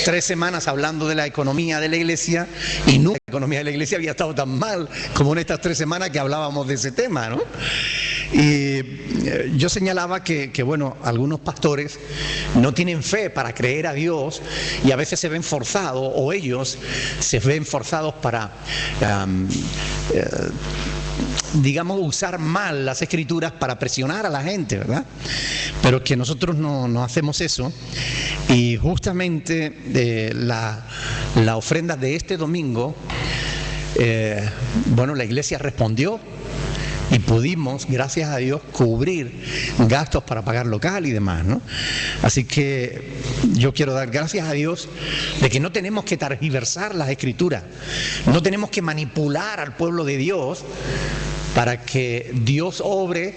3 semanas hablando de la economía de la iglesia y nunca la economía de la iglesia había estado tan mal como en estas 3 semanas que hablábamos de ese tema, ¿no? Y yo señalaba que bueno, algunos pastores no tienen fe para creer a Dios y a veces se ven forzados, o ellos se ven forzados para digamos, usar mal las escrituras para presionar a la gente, ¿verdad? Pero que nosotros no hacemos eso. Y justamente la ofrenda de este domingo, bueno, la iglesia respondió y pudimos, gracias a Dios, cubrir gastos para pagar local y demás, ¿no? Así que yo quiero dar gracias a Dios de que no tenemos que tergiversar las escrituras, no tenemos que manipular al pueblo de Dios para que Dios obre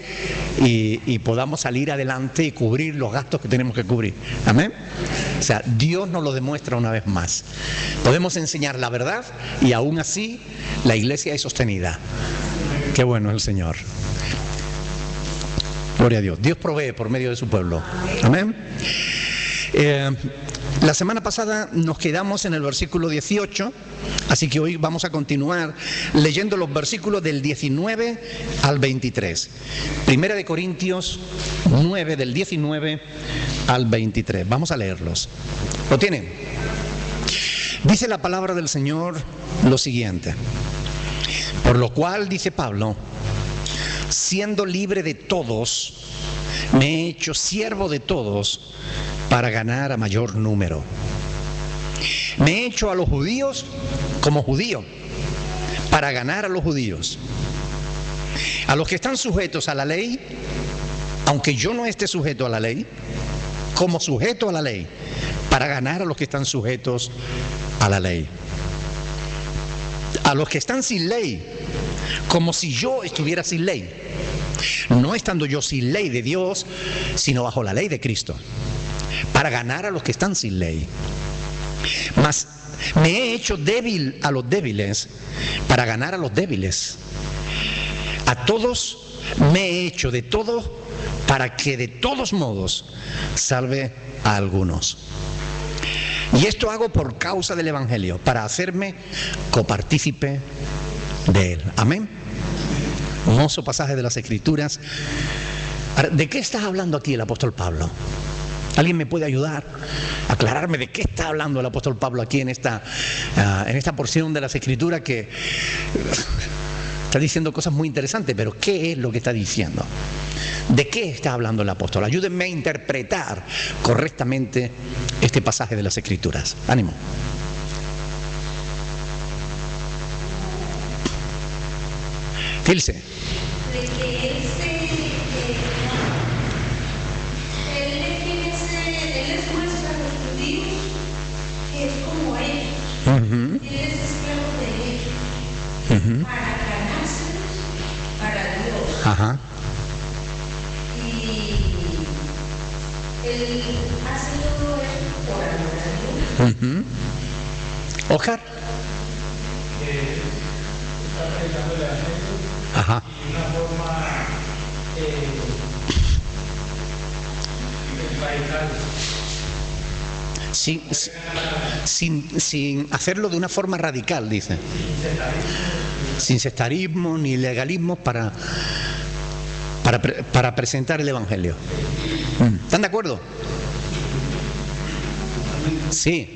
y podamos salir adelante y cubrir los gastos que tenemos que cubrir. ¿Amén? O sea, Dios nos lo demuestra una vez más. Podemos enseñar la verdad y aún así la iglesia es sostenida. Qué bueno es el Señor. Gloria a Dios. Dios provee por medio de su pueblo. Amén. La semana pasada nos quedamos en el versículo 18, así que hoy vamos a continuar leyendo los versículos del 19 al 23. Primera de Corintios 9, del 19 al 23. Vamos a leerlos. ¿Lo tienen? Dice la palabra del Señor lo siguiente: por lo cual, dice Pablo, siendo libre de todos, me he hecho siervo de todos para ganar a mayor número. Me he hecho a los judíos como judío, para ganar a los judíos. A los que están sujetos a la ley, aunque yo no esté sujeto a la ley, como sujeto a la ley, para ganar a los que están sujetos a la ley. A los que están sin ley, como si yo estuviera sin ley, no estando yo sin ley de Dios, sino bajo la ley de Cristo, para ganar a los que están sin ley. Mas me he hecho débil a los débiles, para ganar a los débiles. A todos me he hecho de todo, para que de todos modos salve a algunos. Y esto hago por causa del Evangelio, para hacerme copartícipe de él. Amén. Hermoso pasaje de las Escrituras. ¿De qué está hablando aquí el apóstol Pablo? ¿Alguien me puede ayudar a aclararme de qué está hablando el apóstol Pablo aquí en esta porción de las Escrituras que está diciendo cosas muy interesantes? Pero ¿qué es lo que está diciendo? ¿De qué está hablando el apóstol? Ayúdenme a interpretar correctamente este pasaje de las Escrituras. Ánimo. Ilse. De que él les muestra a los judíos que es como él. Él es esclavo de él. Para ganárselos para Dios. Ajá. Y él hace todo esto por amor a Dios. Oscar. Está predicando el evangelio. Ajá. Y una forma radical. Sin hacerlo de una forma radical, dice. Sin sectarismo ni legalismo para presentar el evangelio. ¿Están de acuerdo? Sí.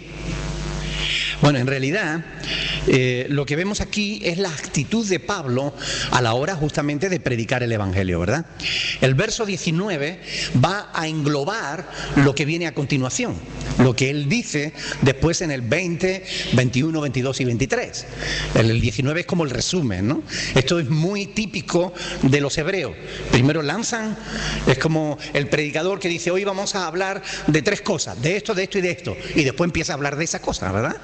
Bueno, en realidad lo que vemos aquí es la actitud de Pablo a la hora justamente de predicar el Evangelio, ¿verdad? El verso 19 va a englobar lo que viene a continuación, lo que él dice después en el 20, 21, 22 y 23. El 19 es como el resumen, ¿no? Esto es muy típico de los hebreos. Primero lanzan, es como el predicador que dice: hoy vamos a hablar de 3 cosas, de esto y de esto, y después empieza a hablar de esas cosas, ¿verdad?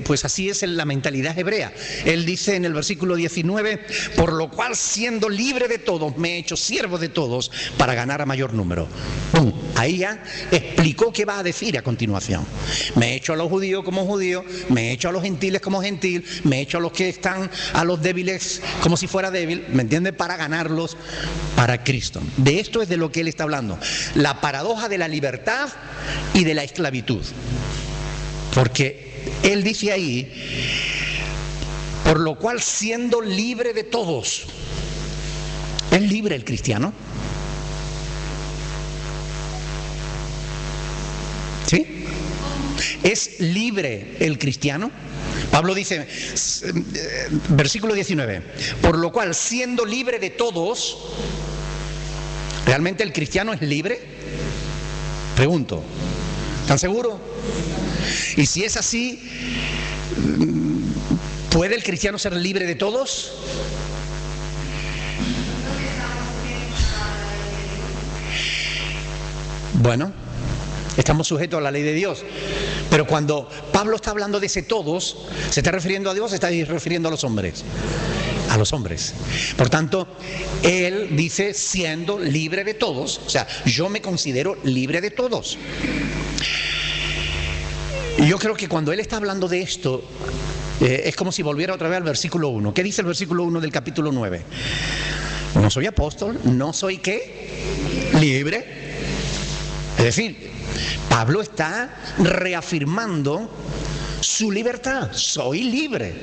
Pues así es la mentalidad hebrea. Él dice en el versículo 19: por lo cual, siendo libre de todos, me he hecho siervo de todos para ganar a mayor número. Ahí ya explicó qué va a decir a continuación. Me he hecho a los judíos como judíos, me he hecho a los gentiles como gentil, me he hecho a los que están, a los débiles como si fuera débil, ¿me entiende? Para ganarlos para Cristo. De esto es de lo que él está hablando. La paradoja de la libertad y de la esclavitud. Porque él dice ahí, por lo cual siendo libre de todos. ¿Es libre el cristiano? ¿Sí? ¿Es libre el cristiano? Pablo dice, versículo 19, por lo cual siendo libre de todos, ¿realmente el cristiano es libre? Pregunto, ¿están seguros? Y si es así, ¿puede el cristiano ser libre de todos? Bueno, estamos sujetos a la ley de Dios. Pero cuando Pablo está hablando de ese todos, ¿se está refiriendo a Dios o se está refiriendo a los hombres? A los hombres. Por tanto, él dice siendo libre de todos, o sea, yo me considero libre de todos. Y yo creo que cuando él está hablando de esto, es como si volviera otra vez al versículo 1. ¿Qué dice el versículo 1 del capítulo 9? No soy apóstol, no soy ¿qué? Libre. Es decir, Pablo está reafirmando su libertad. Soy libre.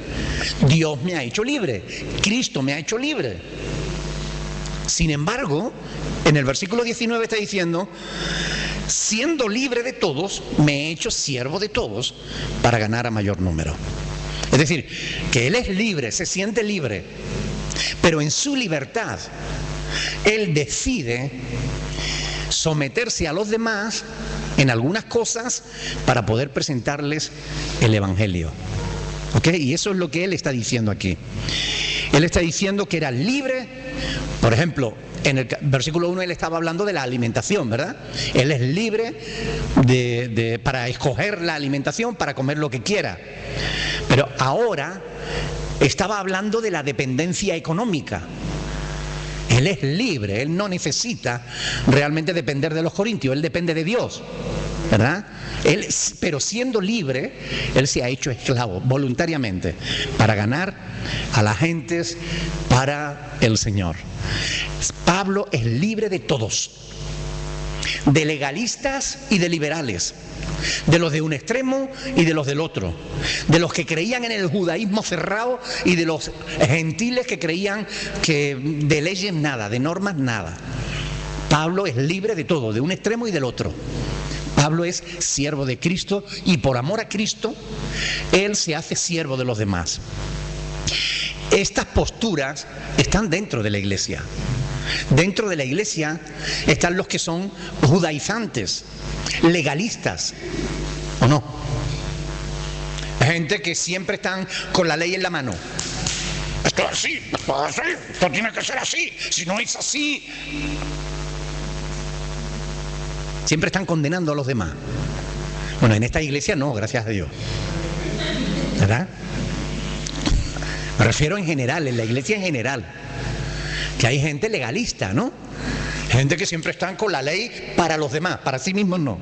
Dios me ha hecho libre. Cristo me ha hecho libre. Sin embargo, en el versículo 19 está diciendo, siendo libre de todos, me he hecho siervo de todos para ganar a mayor número. Es decir, que él es libre, se siente libre, pero en su libertad, él decide someterse a los demás en algunas cosas para poder presentarles el Evangelio. ¿Ok? Y eso es lo que él está diciendo aquí. Él está diciendo que era libre. Por ejemplo, en el versículo 1 él estaba hablando de la alimentación, ¿verdad? Él es libre para escoger la alimentación, para comer lo que quiera. Pero ahora estaba hablando de la dependencia económica. Él es libre, él no necesita realmente depender de los corintios, él depende de Dios, ¿verdad? Pero siendo libre, él se ha hecho esclavo voluntariamente para ganar a las gentes para el Señor. Pablo es libre de todos, de legalistas y de liberales, de los de un extremo y de los del otro, de los que creían en el judaísmo cerrado y de los gentiles que creían que de leyes nada, de normas nada. Pablo es libre de todo, de un extremo y del otro. Pablo es siervo de Cristo y por amor a Cristo, él se hace siervo de los demás. Estas posturas están dentro de la iglesia. Dentro de la iglesia están los que son judaizantes, legalistas, ¿o no? Gente que siempre están con la ley en la mano. Esto es así, esto tiene que ser así, si no es así. Siempre están condenando a los demás. Bueno, en esta iglesia no, gracias a Dios, ¿verdad? Me refiero en general, en la iglesia en general, que hay gente legalista, ¿no? Gente que siempre están con la ley para los demás, para sí mismos no.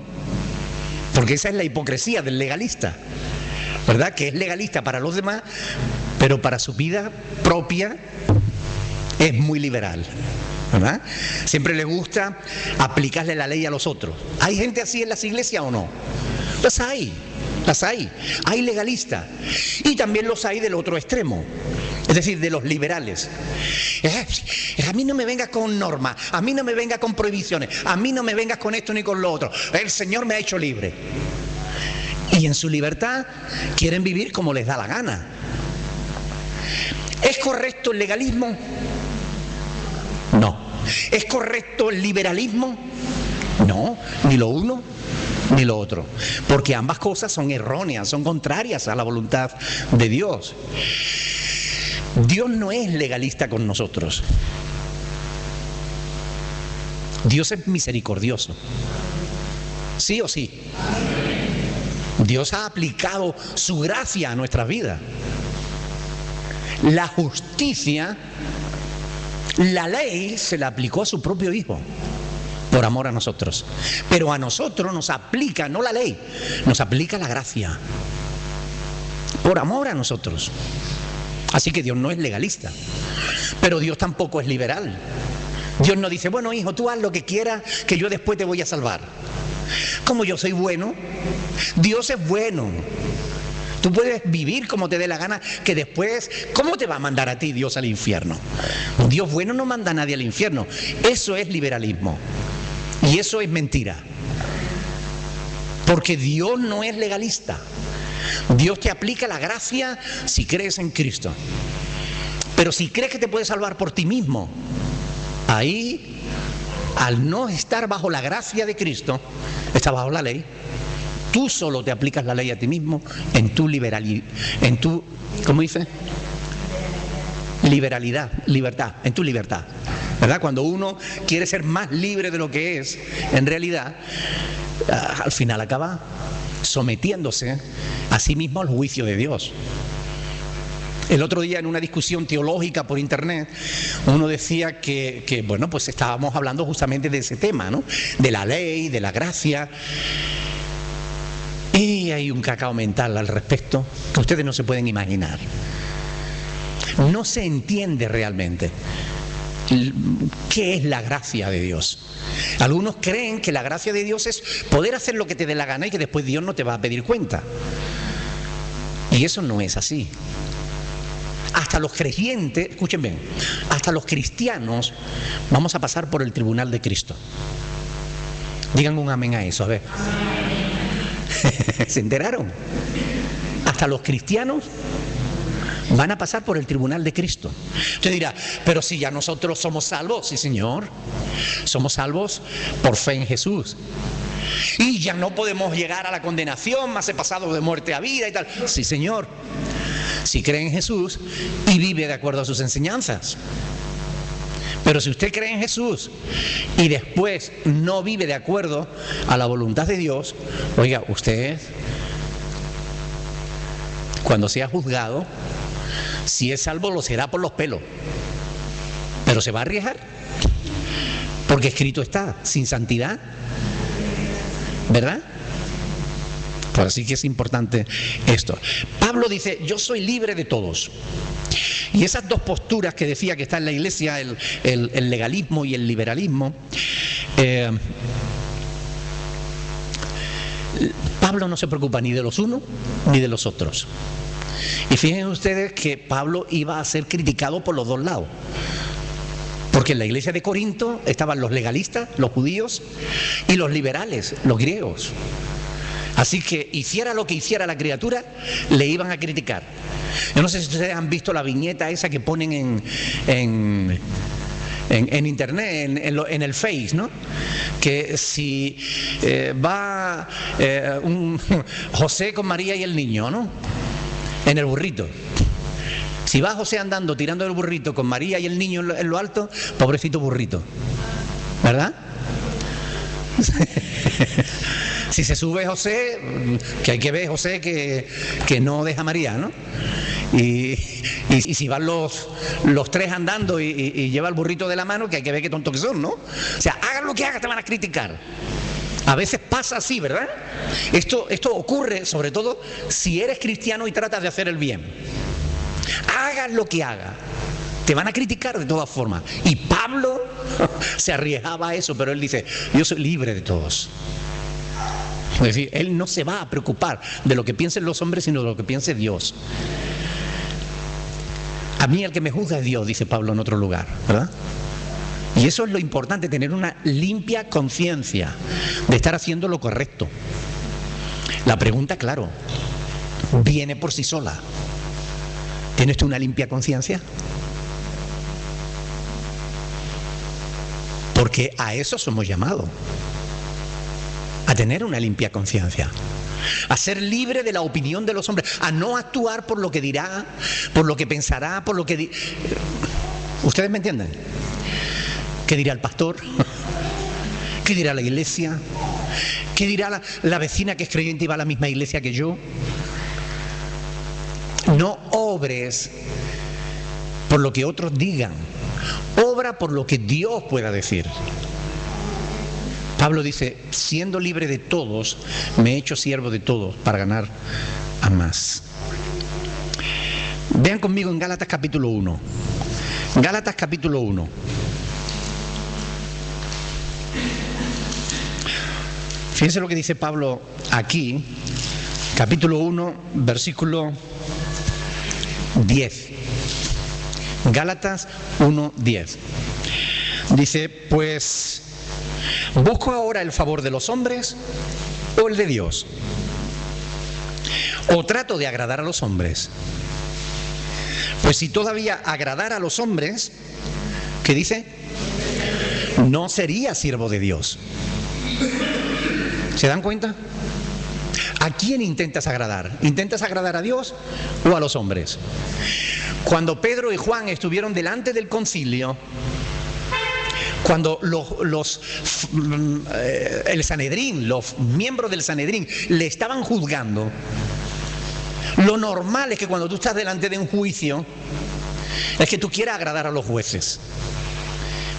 Porque esa es la hipocresía del legalista, ¿verdad? Que es legalista para los demás, pero para su vida propia es muy liberal, ¿verdad? Siempre le gusta aplicarle la ley a los otros. ¿Hay gente así en las iglesias o no? Las hay. Hay legalistas y también los hay del otro extremo, es decir, de los liberales. A mí no me vengas con normas, a mí no me vengas con prohibiciones, a mí no me vengas con esto ni con lo otro. El Señor me ha hecho libre. Y en su libertad quieren vivir como les da la gana. ¿Es correcto el legalismo? No. ¿Es correcto el liberalismo? No, ni lo uno ni lo otro, porque ambas cosas son erróneas, son contrarias a la voluntad de Dios. Dios no es legalista con nosotros. Dios es misericordioso. ¿Sí o sí? Dios ha aplicado su gracia a nuestras vidas. La justicia, la ley se la aplicó a su propio Hijo por amor a nosotros, pero a nosotros nos aplica no la ley, nos aplica la gracia por amor a nosotros. Así que Dios no es legalista, pero Dios tampoco es liberal. Dios no dice, bueno hijo, tú haz lo que quieras, que yo después te voy a salvar. Como yo soy bueno, Dios es bueno. Tú puedes vivir como te dé la gana, que después, ¿cómo te va a mandar a ti Dios al infierno? Dios bueno no manda a nadie al infierno. Eso es liberalismo. Y eso es mentira. Porque Dios no es legalista. Dios te aplica la gracia si crees en Cristo. Pero si crees que te puedes salvar por ti mismo, ahí, al no estar bajo la gracia de Cristo, estás bajo la ley. Tú solo te aplicas la ley a ti mismo en tu liberalidad, ¿cómo dice? Libertad, en tu libertad. ¿Verdad? Cuando uno quiere ser más libre de lo que es, en realidad, al final acaba sometiéndose a sí mismo al juicio de Dios. El otro día en una discusión teológica por internet, uno decía que bueno, pues estábamos hablando justamente de ese tema, ¿no? De la ley, de la gracia. Y hay un cacao mental al respecto que ustedes no se pueden imaginar. No se entiende realmente qué es la gracia de Dios. Algunos creen que la gracia de Dios es poder hacer lo que te dé la gana y que después Dios no te va a pedir cuenta. Y eso no es así. Hasta los creyentes, escuchen bien, hasta los cristianos vamos a pasar por el tribunal de Cristo. Digan un amén a eso, a ver. ¿Se enteraron? Hasta los cristianos van a pasar por el tribunal de Cristo. Usted dirá, pero si ya nosotros somos salvos. Sí, Señor, somos salvos por fe en Jesús. Y ya no podemos llegar a la condenación, más he pasado de muerte a vida y tal. Sí, Señor, si cree en Jesús y vive de acuerdo a sus enseñanzas. Pero si usted cree en Jesús y después no vive de acuerdo a la voluntad de Dios, oiga, usted, cuando sea juzgado, si es salvo lo será por los pelos, pero se va a arriesgar, porque escrito está, sin santidad, ¿verdad? Pues así que es importante esto. Pablo dice, yo soy libre de todos. Y esas dos posturas que decía que está en la iglesia, el legalismo y el liberalismo, Pablo no se preocupa ni de los unos ni de los otros. Y fíjense ustedes que Pablo iba a ser criticado por los dos lados. Porque en la iglesia de Corinto estaban los legalistas, los judíos, y los liberales, los griegos. Así que hiciera lo que hiciera la criatura, le iban a criticar. Yo no sé si ustedes han visto la viñeta esa que ponen en internet, en el Face, ¿no? Que si va un José con María y el niño, ¿no? En el burrito. Si va José andando, tirando el burrito con María y el niño en lo alto, pobrecito burrito, ¿verdad? Si se sube José, que hay que ver José que no deja a María, ¿no? Y si van los tres andando y lleva el burrito de la mano, que hay que ver qué tontos que son, ¿no? O sea, hagan lo que hagan, te van a criticar. A veces pasa así, ¿verdad? Esto ocurre sobre todo si eres cristiano y tratas de hacer el bien. Hagas lo que hagas, te van a criticar de todas formas. Y Pablo se arriesgaba a eso, pero él dice, yo soy libre de todos. Es decir, él no se va a preocupar de lo que piensen los hombres, sino de lo que piense Dios. A mí el que me juzga es Dios, dice Pablo en otro lugar, ¿verdad? Y eso es lo importante, tener una limpia conciencia de estar haciendo lo correcto. La pregunta, claro, viene por sí sola. ¿Tienes tú una limpia conciencia? Porque a eso somos llamados. A tener una limpia conciencia, a ser libre de la opinión de los hombres, a no actuar por lo que dirá, por lo que pensará, por lo que... ¿Ustedes me entienden? ¿Qué dirá el pastor? ¿Qué dirá la iglesia? ¿Qué dirá la vecina que es creyente y va a la misma iglesia que yo? No obres por lo que otros digan, obra por lo que Dios pueda decir. Pablo dice, siendo libre de todos, me he hecho siervo de todos para ganar a más. Vean conmigo en Gálatas capítulo 1. Gálatas capítulo 1. Fíjense lo que dice Pablo aquí, capítulo 1, versículo 10. Gálatas 1:10. Dice, pues, ¿busco ahora el favor de los hombres o el de Dios? ¿O trato de agradar a los hombres? Pues si todavía agradara a los hombres, ¿qué dice? No sería siervo de Dios. ¿Se dan cuenta? ¿A quién intentas agradar? ¿Intentas agradar a Dios o a los hombres? Cuando Pedro y Juan estuvieron delante del concilio, cuando el Sanedrín, los miembros del Sanedrín le estaban juzgando, lo normal es que cuando tú estás delante de un juicio, es que tú quieras agradar a los jueces.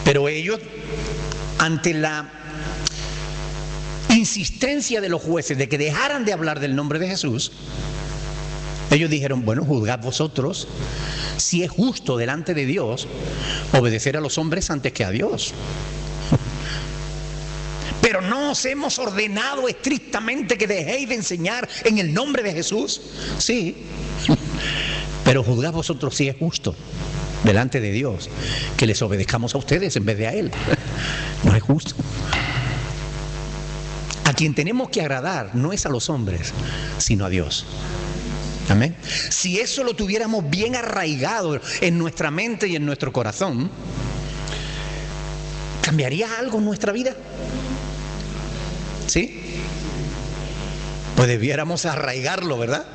Pero ellos, ante la insistencia de los jueces de que dejaran de hablar del nombre de Jesús, ellos dijeron, bueno, juzgad vosotros si es justo delante de Dios obedecer a los hombres antes que a Dios. Pero no os hemos ordenado estrictamente que dejéis de enseñar en el nombre de Jesús. Sí, pero juzgad vosotros si es justo delante de Dios que les obedezcamos a ustedes en vez de a Él. No es justo. A quien tenemos que agradar no es a los hombres, sino a Dios. Amén. Si eso lo tuviéramos bien arraigado en nuestra mente y en nuestro corazón, ¿cambiaría algo en nuestra vida? ¿Sí? Pues debiéramos arraigarlo, ¿verdad?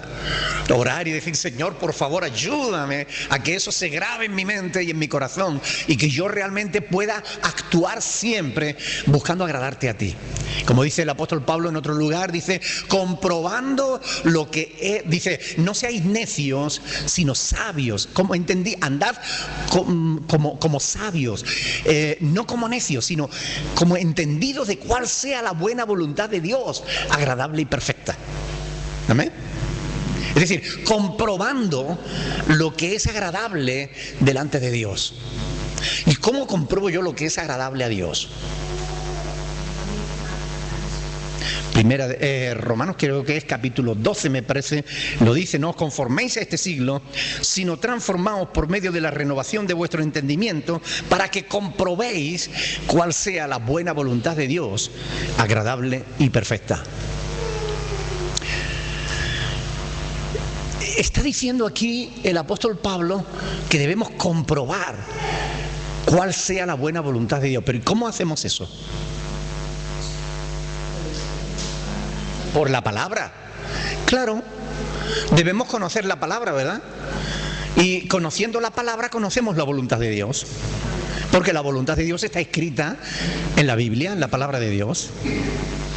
Orar y decir, Señor, por favor, ayúdame a que eso se grabe en mi mente y en mi corazón y que yo realmente pueda actuar siempre buscando agradarte a ti. Como dice el apóstol Pablo en otro lugar, dice, comprobando lo que es, dice, no seáis necios, sino sabios. Como entendí, andad como sabios, no como necios, sino como entendidos de cuál sea la buena voluntad de Dios, agradable y perfecta. Amén. Es decir, comprobando lo que es agradable delante de Dios. ¿Y cómo compruebo yo lo que es agradable a Dios? Romanos creo que es capítulo 12, me parece, lo dice, no os conforméis a este siglo, sino transformaos por medio de la renovación de vuestro entendimiento para que comprobéis cuál sea la buena voluntad de Dios, agradable y perfecta. Está diciendo aquí el apóstol Pablo que debemos comprobar cuál sea la buena voluntad de Dios. Pero ¿cómo hacemos eso? Por la palabra. Claro, debemos conocer la palabra, ¿verdad? Y conociendo la palabra conocemos la voluntad de Dios. Porque la voluntad de Dios está escrita en la Biblia, en la palabra de Dios,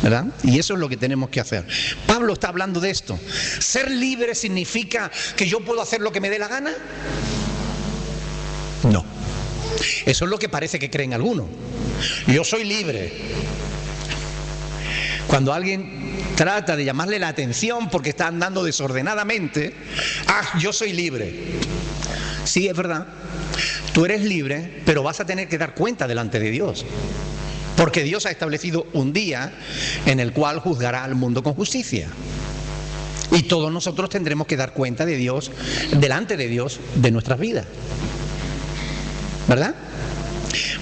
¿verdad? Y eso es lo que tenemos que hacer. Pablo está hablando de esto. ¿Ser libre significa que yo puedo hacer lo que me dé la gana? No. Eso es lo que parece que creen algunos. Yo soy libre. Cuando alguien trata de llamarle la atención porque está andando desordenadamente, yo soy libre. Sí, es verdad. Tú eres libre, pero vas a tener que dar cuenta delante de Dios. Porque Dios ha establecido un día en el cual juzgará al mundo con justicia. Y todos nosotros tendremos que dar cuenta de Dios, delante de Dios, de nuestras vidas. ¿Verdad?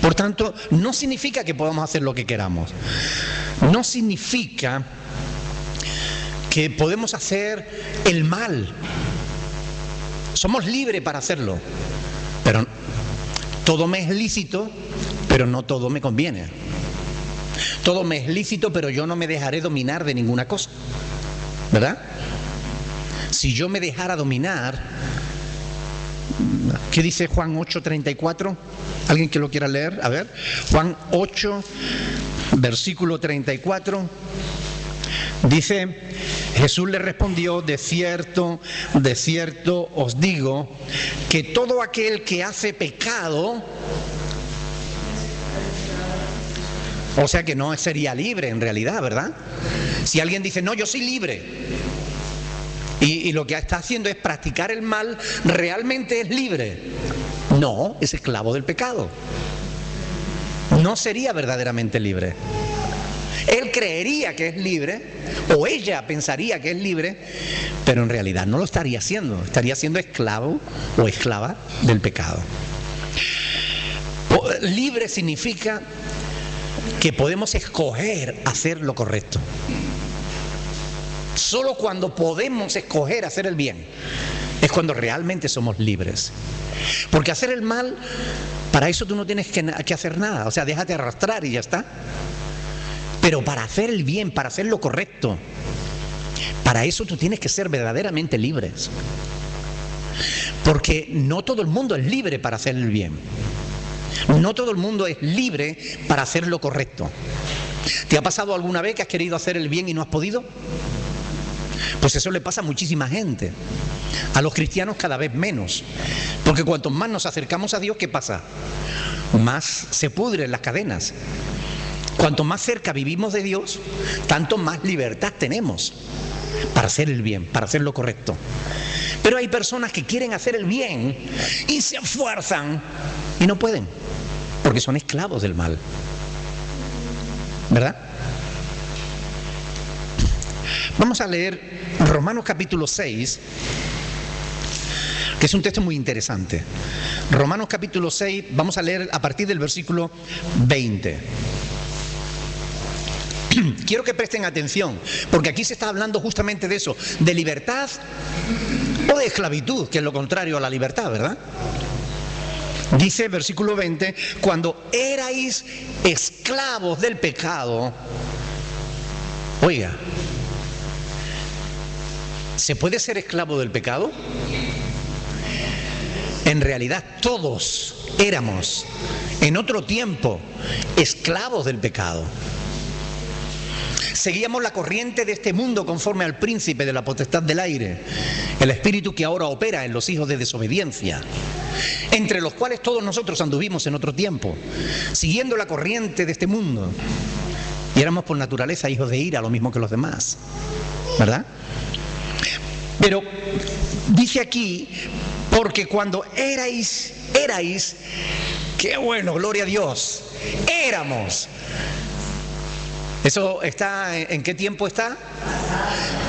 Por tanto, no significa que podamos hacer lo que queramos. No significa que podemos hacer el mal. Somos libres para hacerlo. Pero todo me es lícito, pero no todo me conviene. Todo me es lícito, pero yo no me dejaré dominar de ninguna cosa. ¿Verdad? Si yo me dejara dominar, ¿qué dice Juan 8:34? ¿Alguien que lo quiera leer? A ver, Juan 8, versículo 34. Dice, Jesús le respondió, de cierto os digo, que todo aquel que hace pecado, o sea que no sería libre en realidad, ¿verdad? Si alguien dice, no, yo soy libre, y lo que está haciendo es practicar el mal, ¿realmente es libre? No, es esclavo del pecado. No sería verdaderamente libre. Él creería que es libre, o ella pensaría que es libre, pero en realidad no lo estaría haciendo. Estaría siendo esclavo o esclava del pecado. Libre significa que podemos escoger hacer lo correcto. Solo cuando podemos escoger hacer el bien es cuando realmente somos libres. Porque hacer el mal, para eso tú no tienes que hacer nada. O sea, déjate arrastrar y ya está. Pero para hacer el bien, para hacer lo correcto, para eso tú tienes que ser verdaderamente libres. Porque no todo el mundo es libre para hacer el bien. No todo el mundo es libre para hacer lo correcto. ¿Te ha pasado alguna vez que has querido hacer el bien y no has podido? Pues eso le pasa a muchísima gente. A los cristianos cada vez menos. Porque cuanto más nos acercamos a Dios, ¿qué pasa? Más se pudren las cadenas. Cuanto más cerca vivimos de Dios, tanto más libertad tenemos para hacer el bien, para hacer lo correcto. Pero hay personas que quieren hacer el bien y se esfuerzan y no pueden, porque son esclavos del mal. ¿Verdad? Vamos a leer Romanos capítulo 6, que es un texto muy interesante. Romanos capítulo 6, vamos a leer a partir del versículo 20. Quiero que presten atención, porque aquí se está hablando justamente de eso, de libertad o de esclavitud, que es lo contrario a la libertad, ¿verdad? Dice versículo 20, cuando erais esclavos del pecado. Oiga, ¿se puede ser esclavo del pecado? En realidad todos éramos en otro tiempo esclavos del pecado. Seguíamos la corriente de este mundo conforme al príncipe de la potestad del aire, el espíritu que ahora opera en los hijos de desobediencia, entre los cuales todos nosotros anduvimos en otro tiempo, siguiendo la corriente de este mundo. Y éramos por naturaleza hijos de ira, lo mismo que los demás, ¿verdad? Pero dice aquí, porque cuando erais, qué bueno, gloria a Dios, éramos. ¿Eso está, en qué tiempo está?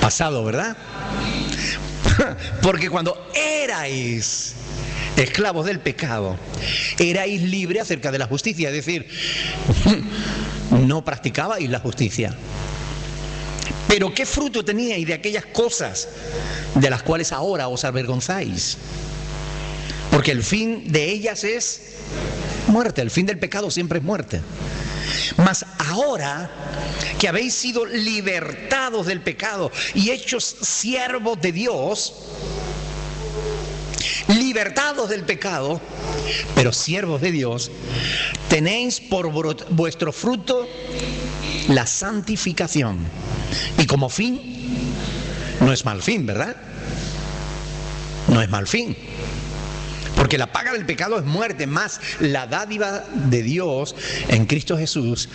Pasado, ¿verdad? Porque cuando erais esclavos del pecado, erais libres acerca de la justicia, es decir, no practicabais la justicia. Pero ¿qué fruto teníais de aquellas cosas de las cuales ahora os avergonzáis? Porque el fin de ellas es muerte, el fin del pecado siempre es muerte. Mas ahora que habéis sido libertados del pecado y hechos siervos de Dios, libertados del pecado, pero siervos de Dios, tenéis por vuestro fruto la santificación. Y como fin, no es mal fin, ¿verdad? No es mal fin. Porque la paga del pecado es muerte, más la dádiva de Dios en Cristo Jesús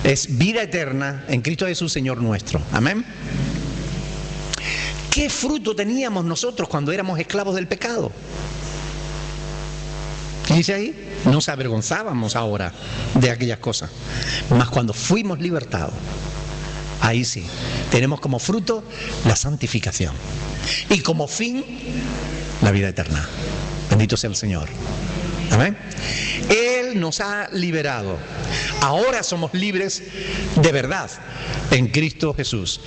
es vida eterna en Cristo Jesús, Señor nuestro. Amén. ¿Qué fruto teníamos nosotros cuando éramos esclavos del pecado? ¿Qué dice ahí? Nos avergonzábamos ahora de aquellas cosas. Mas cuando fuimos libertados, ahí sí, tenemos como fruto la santificación. Y como fin, la vida eterna. Bendito sea el Señor. Amén. Él nos ha liberado. Ahora somos libres de verdad en Cristo Jesús.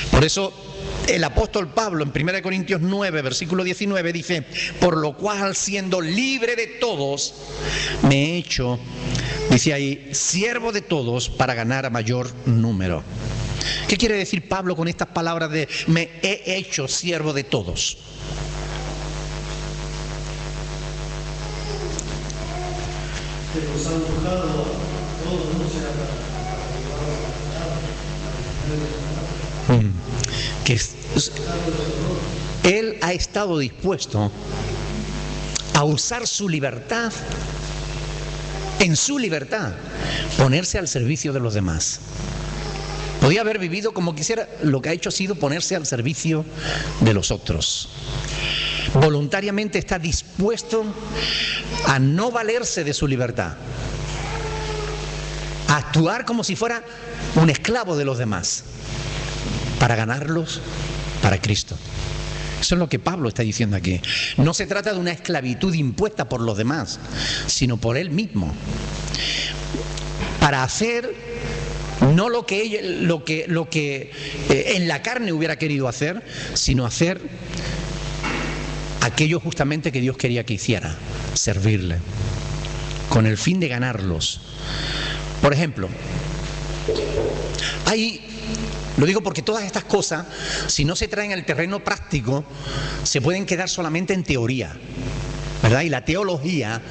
Por eso el apóstol Pablo en 1 Corintios 9, versículo 19 dice: por lo cual, siendo libre de todos, me he hecho, dice ahí, siervo de todos para ganar a mayor número. ¿Qué quiere decir Pablo con estas palabras de me he hecho siervo de todos? Que nos han tocado, todos no será que él ha estado dispuesto a usar su libertad, en su libertad, ponerse al servicio de los demás. Podía haber vivido como quisiera, lo que ha hecho ha sido ponerse al servicio de los otros. Voluntariamente está dispuesto a no valerse de su libertad, a actuar como si fuera un esclavo de los demás, para ganarlos para Cristo. Eso es lo que Pablo está diciendo aquí. No se trata de una esclavitud impuesta por los demás, sino por él mismo. Para hacer no lo que en la carne hubiera querido hacer, sino hacer aquello justamente que Dios quería que hiciera, servirle, con el fin de ganarlos. Por ejemplo, lo digo porque todas estas cosas, si no se traen al terreno práctico, se pueden quedar solamente en teoría, ¿verdad? Y la teología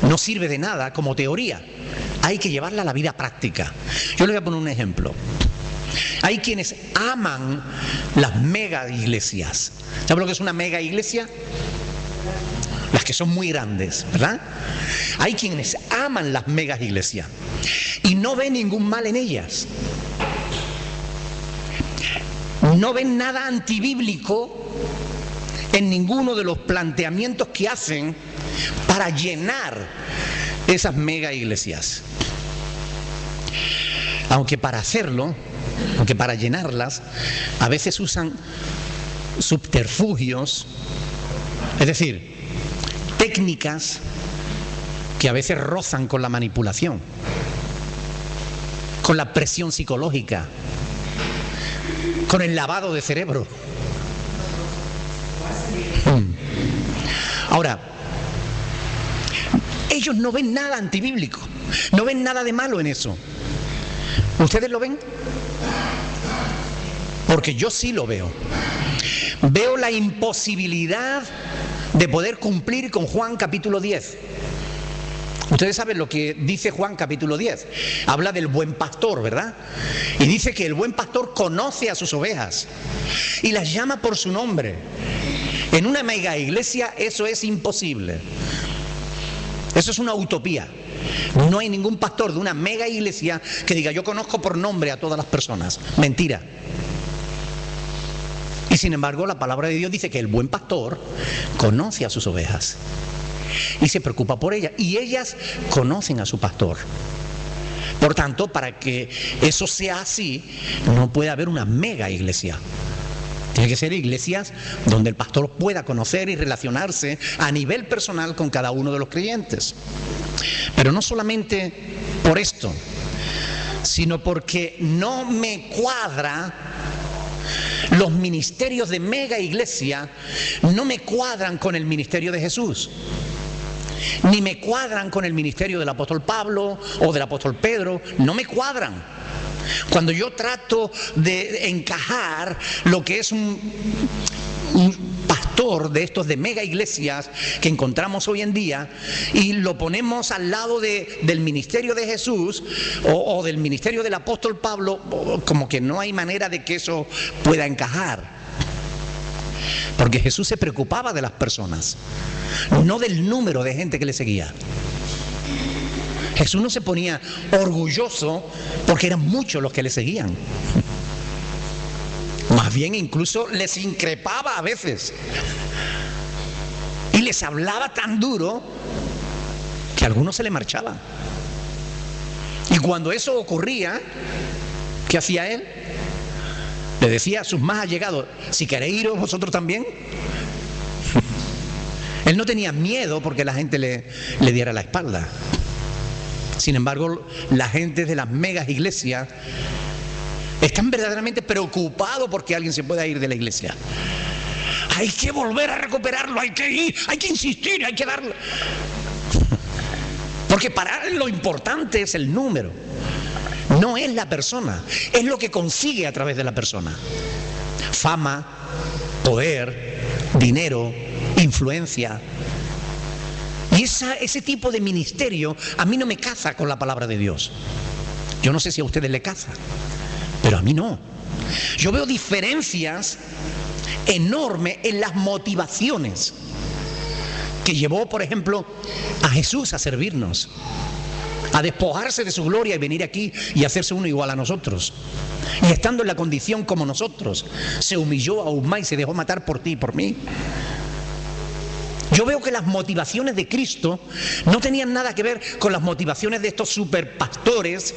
no sirve de nada como teoría. Hay que llevarla a la vida práctica. Yo le voy a poner un ejemplo. Hay quienes aman las mega iglesias. ¿Sabe lo que es una mega iglesia? Las que son muy grandes, ¿verdad? Hay quienes aman las megas iglesias y no ven ningún mal en ellas. No ven nada antibíblico en ninguno de los planteamientos que hacen para llenar esas mega iglesias. Aunque para llenarlas, a veces usan subterfugios, es decir, técnicas que a veces rozan con la manipulación, con la presión psicológica, con el lavado de cerebro. Ahora, ellos no ven nada antibíblico, no ven nada de malo en eso. ¿Ustedes lo ven? Porque yo sí lo veo. Veo la imposibilidad de poder cumplir con Juan capítulo 10. Ustedes saben lo que dice Juan capítulo 10. Habla del buen pastor, ¿verdad? Y dice que el buen pastor conoce a sus ovejas y las llama por su nombre. En una mega iglesia eso es imposible. Eso es una utopía. No hay ningún pastor de una mega iglesia que diga: yo conozco por nombre a todas las personas. Mentira. Y sin embargo, la palabra de Dios dice que el buen pastor conoce a sus ovejas y se preocupa por ellas, y ellas conocen a su pastor. Por tanto, para que eso sea así, no puede haber una mega iglesia. Tiene que ser iglesias donde el pastor pueda conocer y relacionarse a nivel personal con cada uno de los creyentes. Pero no solamente por esto, sino porque no me cuadra. Los ministerios de mega iglesia no me cuadran con el ministerio de Jesús, ni me cuadran con el ministerio del apóstol Pablo o del apóstol Pedro. No me cuadran. Cuando yo trato de encajar lo que es un pastor de estos de mega iglesias que encontramos hoy en día y lo ponemos al lado del ministerio de Jesús o del ministerio del apóstol Pablo, como que no hay manera de que eso pueda encajar. Porque Jesús se preocupaba de las personas, no del número de gente que le seguía. Jesús no se ponía orgulloso porque eran muchos los que le seguían. Más bien incluso les increpaba a veces. Y les hablaba tan duro que a algunos se le marchaba. Y cuando eso ocurría, ¿qué hacía él? Le decía a sus más allegados: si queréis iros vosotros también. Él no tenía miedo porque la gente le diera la espalda. Sin embargo, la gente de las megas iglesias están verdaderamente preocupados porque alguien se pueda ir de la iglesia. Hay que volver a recuperarlo, hay que ir, hay que insistir, hay que darlo. Porque para él lo importante es el número, no es la persona, es lo que consigue a través de la persona. Fama, poder, dinero, influencia. Y ese tipo de ministerio a mí no me casa con la palabra de Dios. Yo no sé si a ustedes les casa, pero a mí no. Yo veo diferencias enormes en las motivaciones que llevó, por ejemplo, a Jesús a servirnos, a despojarse de su gloria y venir aquí y hacerse uno igual a nosotros. Y estando en la condición como nosotros, se humilló aún más y se dejó matar por ti y por mí. Yo veo que las motivaciones de Cristo no tenían nada que ver con las motivaciones de estos superpastores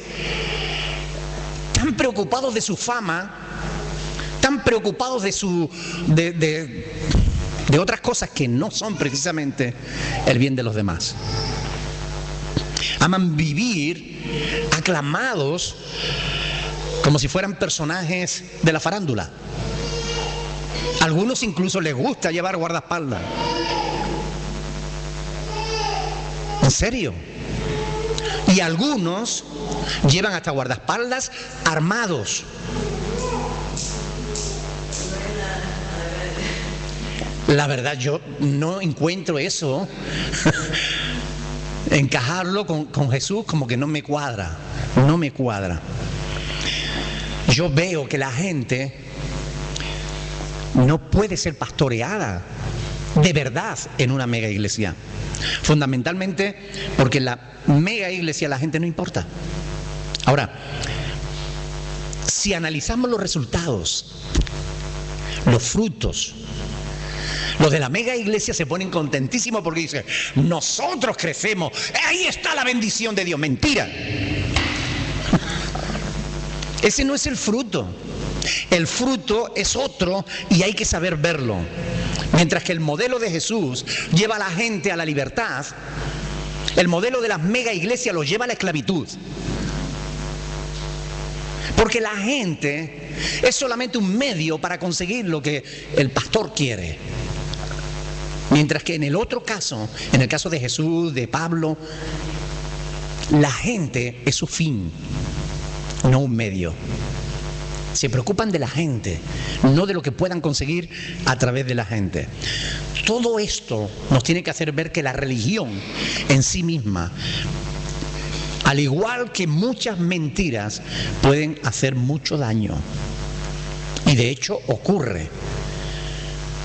tan preocupados de su fama, tan preocupados de otras cosas que no son precisamente el bien de los demás. Aman vivir aclamados como si fueran personajes de la farándula. A algunos incluso les gusta llevar guardaespaldas. ¿En serio? Y algunos llevan hasta guardaespaldas armados. La verdad, yo no encuentro eso, encajarlo con Jesús, como que no me cuadra, no me cuadra. Yo veo que la gente no puede ser pastoreada de verdad en una mega iglesia. Fundamentalmente porque en la mega iglesia a la gente no importa. Ahora, si analizamos los resultados, los frutos, los de la mega iglesia se ponen contentísimos porque dicen, nosotros crecemos, ahí está la bendición de Dios. Mentira. Ese no es el fruto. El fruto es otro y hay que saber verlo. Mientras que el modelo de Jesús lleva a la gente a la libertad, el modelo de las mega iglesias los lleva a la esclavitud. Porque la gente es solamente un medio para conseguir lo que el pastor quiere. Mientras que en el otro caso, en el caso de Jesús, de Pablo, la gente es su fin, no un medio. Se preocupan de la gente, no de lo que puedan conseguir a través de la gente. Todo esto nos tiene que hacer ver que la religión en sí misma, al igual que muchas mentiras, pueden hacer mucho daño. Y de hecho ocurre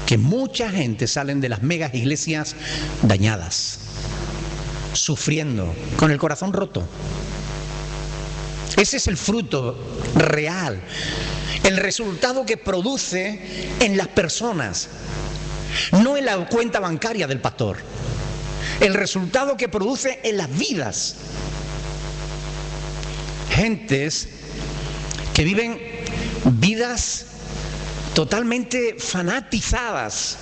que mucha gente salen de las megas iglesias dañadas, sufriendo, con el corazón roto. Ese es el fruto real, el resultado que produce en las personas, no en la cuenta bancaria del pastor, el resultado que produce en las vidas. Gentes que viven vidas totalmente fanatizadas,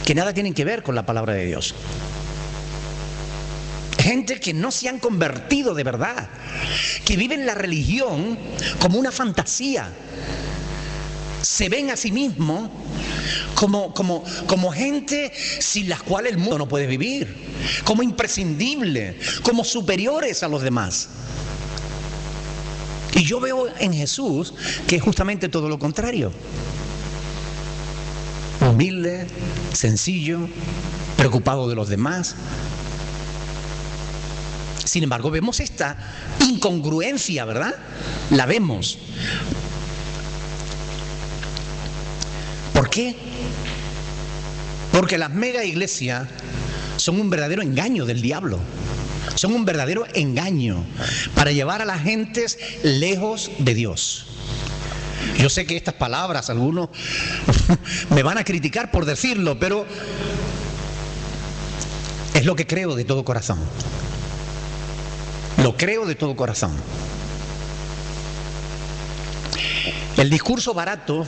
que nada tienen que ver con la palabra de Dios. Gente que no se han convertido de verdad, que viven la religión como una fantasía. Se ven a sí mismos como gente sin la cual el mundo no puede vivir, como imprescindible, como superiores a los demás. Y yo veo en Jesús que es justamente todo lo contrario. Humilde, sencillo, preocupado de los demás. Sin embargo, vemos esta incongruencia, ¿verdad? La vemos. ¿Por qué? Porque las mega iglesias son un verdadero engaño del diablo. Son un verdadero engaño para llevar a las gentes lejos de Dios. Yo sé que estas palabras, algunos me van a criticar por decirlo, pero es lo que creo de todo corazón. Lo creo de todo corazón. El discurso barato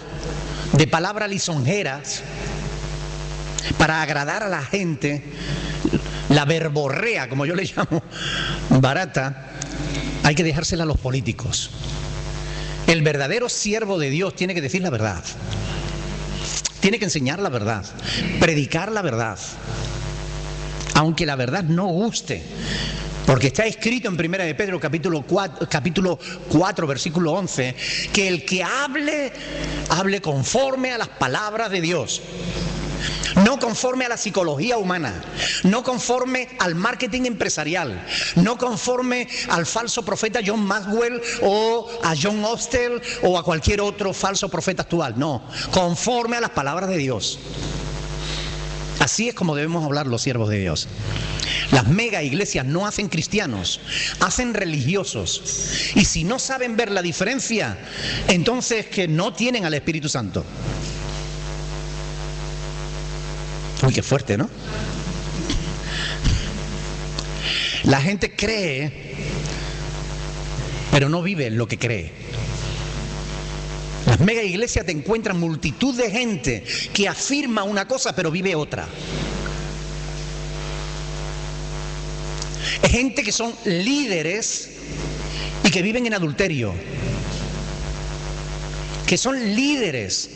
de palabras lisonjeras para agradar a la gente, la verborrea, como yo le llamo, barata, hay que dejársela a los políticos. El verdadero siervo de Dios tiene que decir la verdad. Tiene que enseñar la verdad, predicar la verdad, aunque la verdad no guste. Porque está escrito en 1 de Pedro capítulo 4, versículo 11, que el que hable conforme a las palabras de Dios. No conforme a la psicología humana, no conforme al marketing empresarial, no conforme al falso profeta John Maxwell o a John Osteen o a cualquier otro falso profeta actual. No, conforme a las palabras de Dios. Así es como debemos hablar los siervos de Dios. Las mega iglesias no hacen cristianos, hacen religiosos. Y si no saben ver la diferencia, entonces que no tienen al Espíritu Santo. Uy, qué fuerte, ¿no? La gente cree, pero no vive lo que cree. Las mega iglesias te encuentran multitud de gente que afirma una cosa pero vive otra. Gente que son líderes y que viven en adulterio. Que son líderes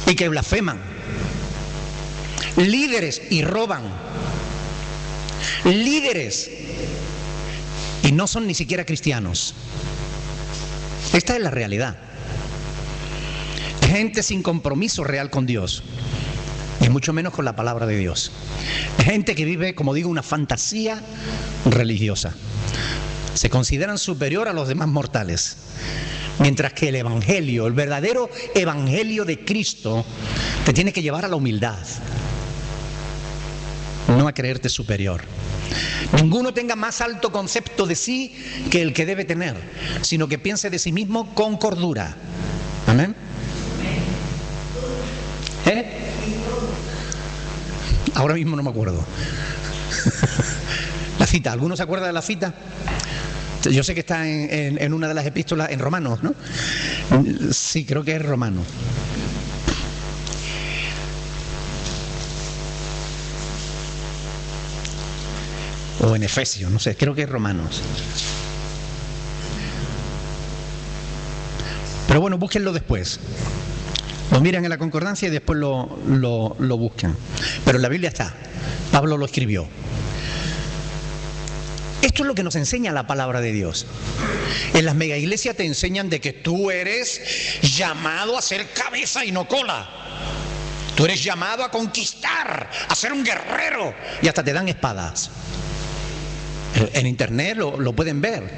y que blasfeman. Líderes y roban. Líderes y no son ni siquiera cristianos. Esta es la realidad. Gente sin compromiso real con Dios y mucho menos con la palabra de Dios. Gente que vive, como digo, una fantasía religiosa. Se consideran superior a los demás mortales. Mientras que el evangelio, el verdadero evangelio de Cristo, te tiene que llevar a la humildad, no a creerte superior. Ninguno tenga más alto concepto de sí que el que debe tener, sino que piense de sí mismo con cordura. Amén. Ahora mismo no me acuerdo. La cita, ¿alguno se acuerda de la cita? Yo sé que está en una de las epístolas, en Romanos, ¿no? Sí, creo que es Romano. O en Efesios, no sé, creo que es Romanos. Pero bueno, búsquenlo después. Lo miran en la concordancia y después lo buscan. Pero en la Biblia está. Pablo lo escribió. Esto es lo que nos enseña la palabra de Dios. En las mega iglesias te enseñan de que tú eres llamado a ser cabeza y no cola. Tú eres llamado a conquistar, a ser un guerrero. Y hasta te dan espadas. En internet lo pueden ver.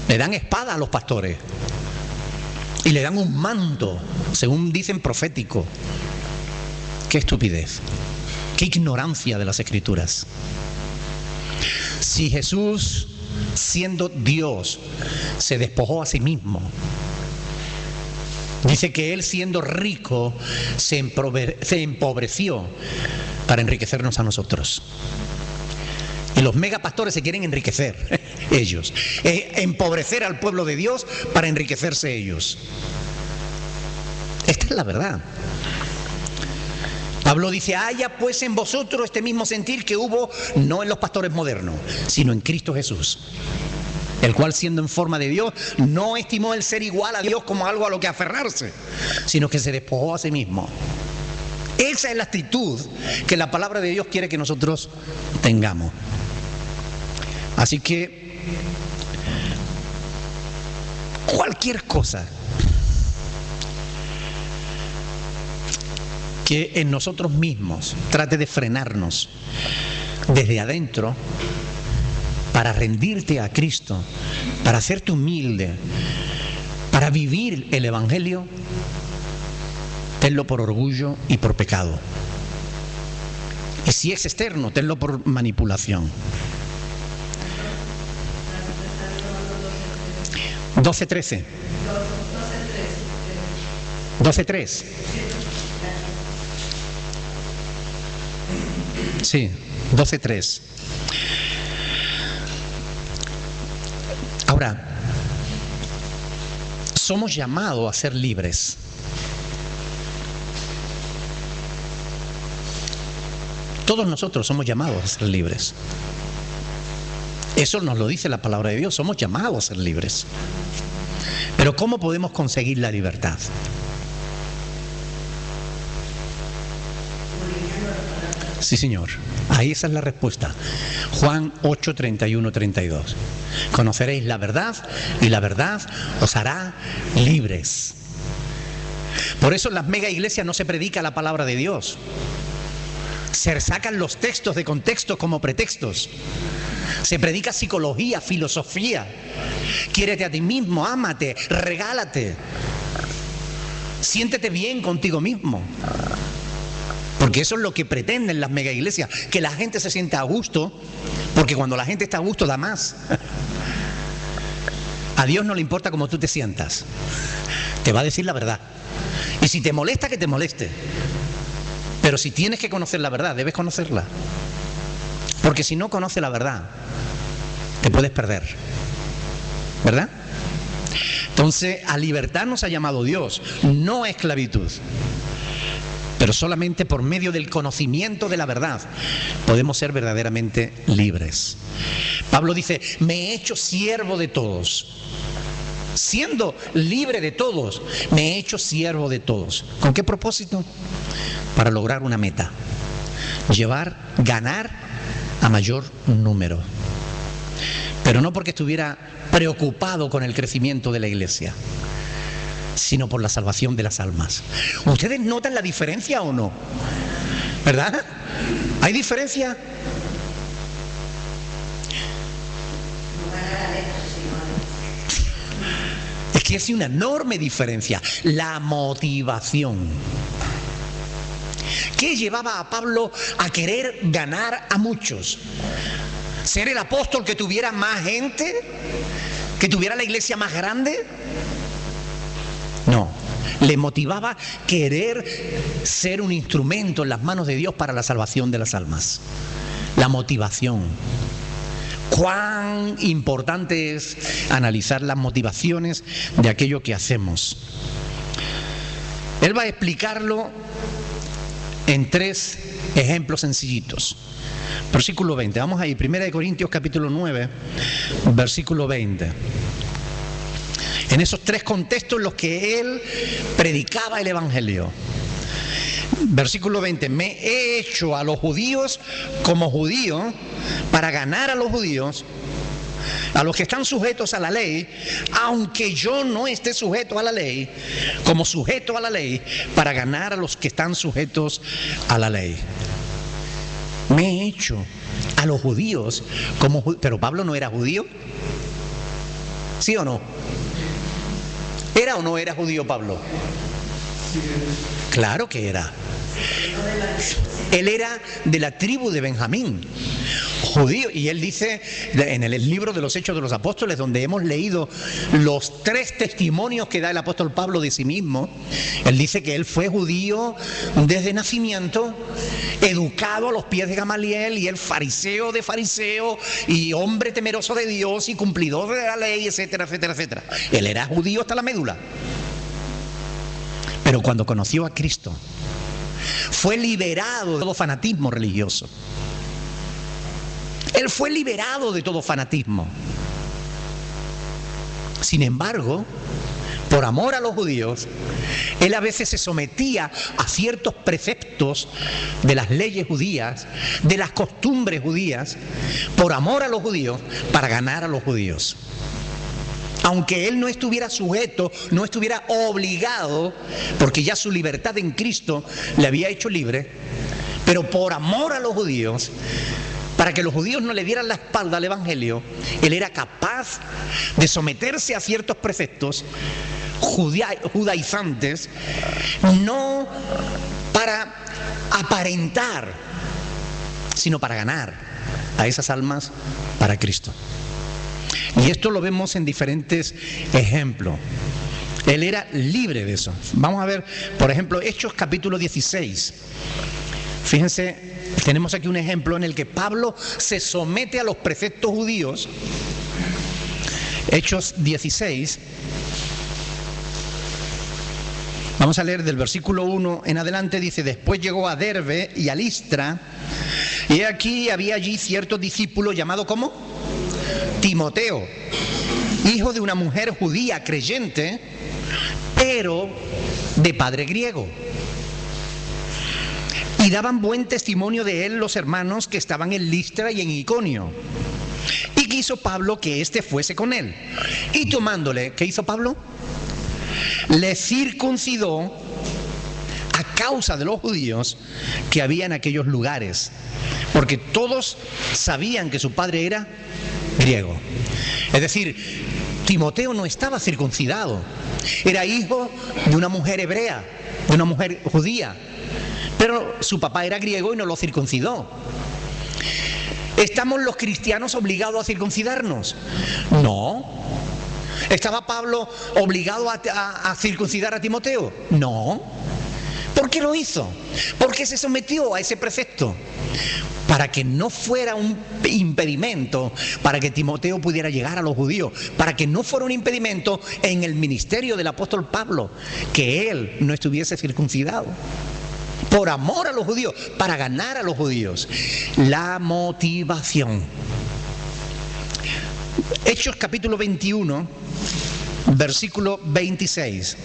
Le dan espada a los pastores y le dan un manto, según dicen, profético. Qué estupidez, qué ignorancia de las Escrituras. Si Jesús, siendo Dios, se despojó a sí mismo, dice que Él, siendo rico, se empobreció para enriquecernos a nosotros. Y los megapastores se quieren enriquecer ellos, empobrecer al pueblo de Dios para enriquecerse ellos. Esta es la verdad. Pablo dice: haya pues en vosotros este mismo sentir que hubo no en los pastores modernos, sino en Cristo Jesús, el cual, siendo en forma de Dios, no estimó el ser igual a Dios como algo a lo que aferrarse, sino que se despojó a sí mismo. Esa es la actitud que la palabra de Dios quiere que nosotros tengamos. Así que cualquier cosa que en nosotros mismos trate de frenarnos desde adentro para rendirte a Cristo, para hacerte humilde, para vivir el Evangelio, tenlo por orgullo y por pecado. Y si es externo, tenlo por manipulación. 12:13. 12:3. Sí, 12:3. Ahora, somos llamados a ser libres. Todos nosotros somos llamados a ser libres. Eso nos lo dice la palabra de Dios, somos llamados a ser libres. Pero ¿cómo podemos conseguir la libertad? Sí, Señor. Ahí esa es la respuesta. Juan 8, 31, 32. Conoceréis la verdad y la verdad os hará libres. Por eso en las mega iglesias no se predica la palabra de Dios. Se sacan los textos de contexto como pretextos. Se predica psicología, filosofía. Quiérete a ti mismo, ámate, regálate. Siéntete bien contigo mismo. Porque eso es lo que pretenden las mega iglesias, que la gente se sienta a gusto, porque cuando la gente está a gusto da más. A Dios no le importa cómo tú te sientas, te va a decir la verdad. Y si te molesta, que te moleste. Pero si tienes que conocer la verdad, debes conocerla. Porque si no conoces la verdad, te puedes perder. ¿Verdad? Entonces, a libertad nos ha llamado Dios, no a esclavitud. Pero solamente por medio del conocimiento de la verdad podemos ser verdaderamente libres. Pablo dice, me he hecho siervo de todos. Siendo libre de todos, me he hecho siervo de todos. ¿Con qué propósito? Para lograr una meta. Ganar a mayor número. Pero no porque estuviera preocupado con el crecimiento de la iglesia, sino por la salvación de las almas. ¿Ustedes notan la diferencia o no? ¿Verdad? ¿Hay diferencia? Es que es una enorme diferencia. La motivación. ¿Qué llevaba a Pablo a querer ganar a muchos? ¿Ser el apóstol que tuviera más gente? ¿Que tuviera la iglesia más grande? No, le motivaba querer ser un instrumento en las manos de Dios para la salvación de las almas. La motivación. Cuán importante es analizar las motivaciones de aquello que hacemos. Él va a explicarlo en 3 ejemplos sencillitos. Versículo 20, vamos ahí, 1 Corintios capítulo 9, versículo 20. En esos 3 contextos en los que él predicaba el Evangelio. Versículo 20, me he hecho a los judíos como judío para ganar a los judíos, a los que están sujetos a la ley, aunque yo no esté sujeto a la ley, como sujeto a la ley, para ganar a los que están sujetos a la ley. Me he hecho a los judíos como judíos. Pero Pablo no era judío. ¿Sí o no? ¿Era o no era judío Pablo? Claro que era. Él era de la tribu de Benjamín, judío, y él dice en el libro de los Hechos de los Apóstoles, donde hemos leído los 3 testimonios que da el apóstol Pablo de sí mismo, él dice que él fue judío desde nacimiento, educado a los pies de Gamaliel, y él fariseo de fariseo, y hombre temeroso de Dios y cumplidor de la ley, etcétera, etcétera, etcétera. Él era judío hasta la médula. Pero cuando conoció a Cristo, fue liberado de todo fanatismo religioso. Él fue liberado de todo fanatismo. Sin embargo, por amor a los judíos, él a veces se sometía a ciertos preceptos de las leyes judías, de las costumbres judías, por amor a los judíos, para ganar a los judíos. Aunque él no estuviera sujeto, no estuviera obligado, porque ya su libertad en Cristo le había hecho libre, pero por amor a los judíos, para que los judíos no le dieran la espalda al Evangelio, él era capaz de someterse a ciertos preceptos judaizantes, no para aparentar, sino para ganar a esas almas para Cristo. Y esto lo vemos en diferentes ejemplos. Él era libre de eso. Vamos a ver, por ejemplo, Hechos capítulo 16. Fíjense, tenemos aquí un ejemplo en el que Pablo se somete a los preceptos judíos. Hechos 16. Vamos a leer del versículo 1 en adelante. Dice, después llegó a Derbe y a Listra, y aquí había allí ciertos discípulos llamados ¿cómo? Timoteo, hijo de una mujer judía creyente, pero de padre griego. Y daban buen testimonio de él los hermanos que estaban en Listra y en Iconio. Y quiso Pablo que éste fuese con él. Y tomándole, ¿qué hizo Pablo? Le circuncidó a causa de los judíos que había en aquellos lugares, porque todos sabían que su padre era griego. Es decir, Timoteo no estaba circuncidado, era hijo de una mujer hebrea, de una mujer judía, pero su papá era griego y no lo circuncidó. ¿Estamos los cristianos obligados a circuncidarnos? No. ¿Estaba Pablo obligado a circuncidar a Timoteo? No. ¿Por qué lo hizo? ¿Por qué se sometió a ese precepto? Para que no fuera un impedimento para que Timoteo pudiera llegar a los judíos, para que no fuera un impedimento en el ministerio del apóstol Pablo, que él no estuviese circuncidado. Por amor a los judíos, para ganar a los judíos. La motivación. Hechos capítulo 21, versículo 26.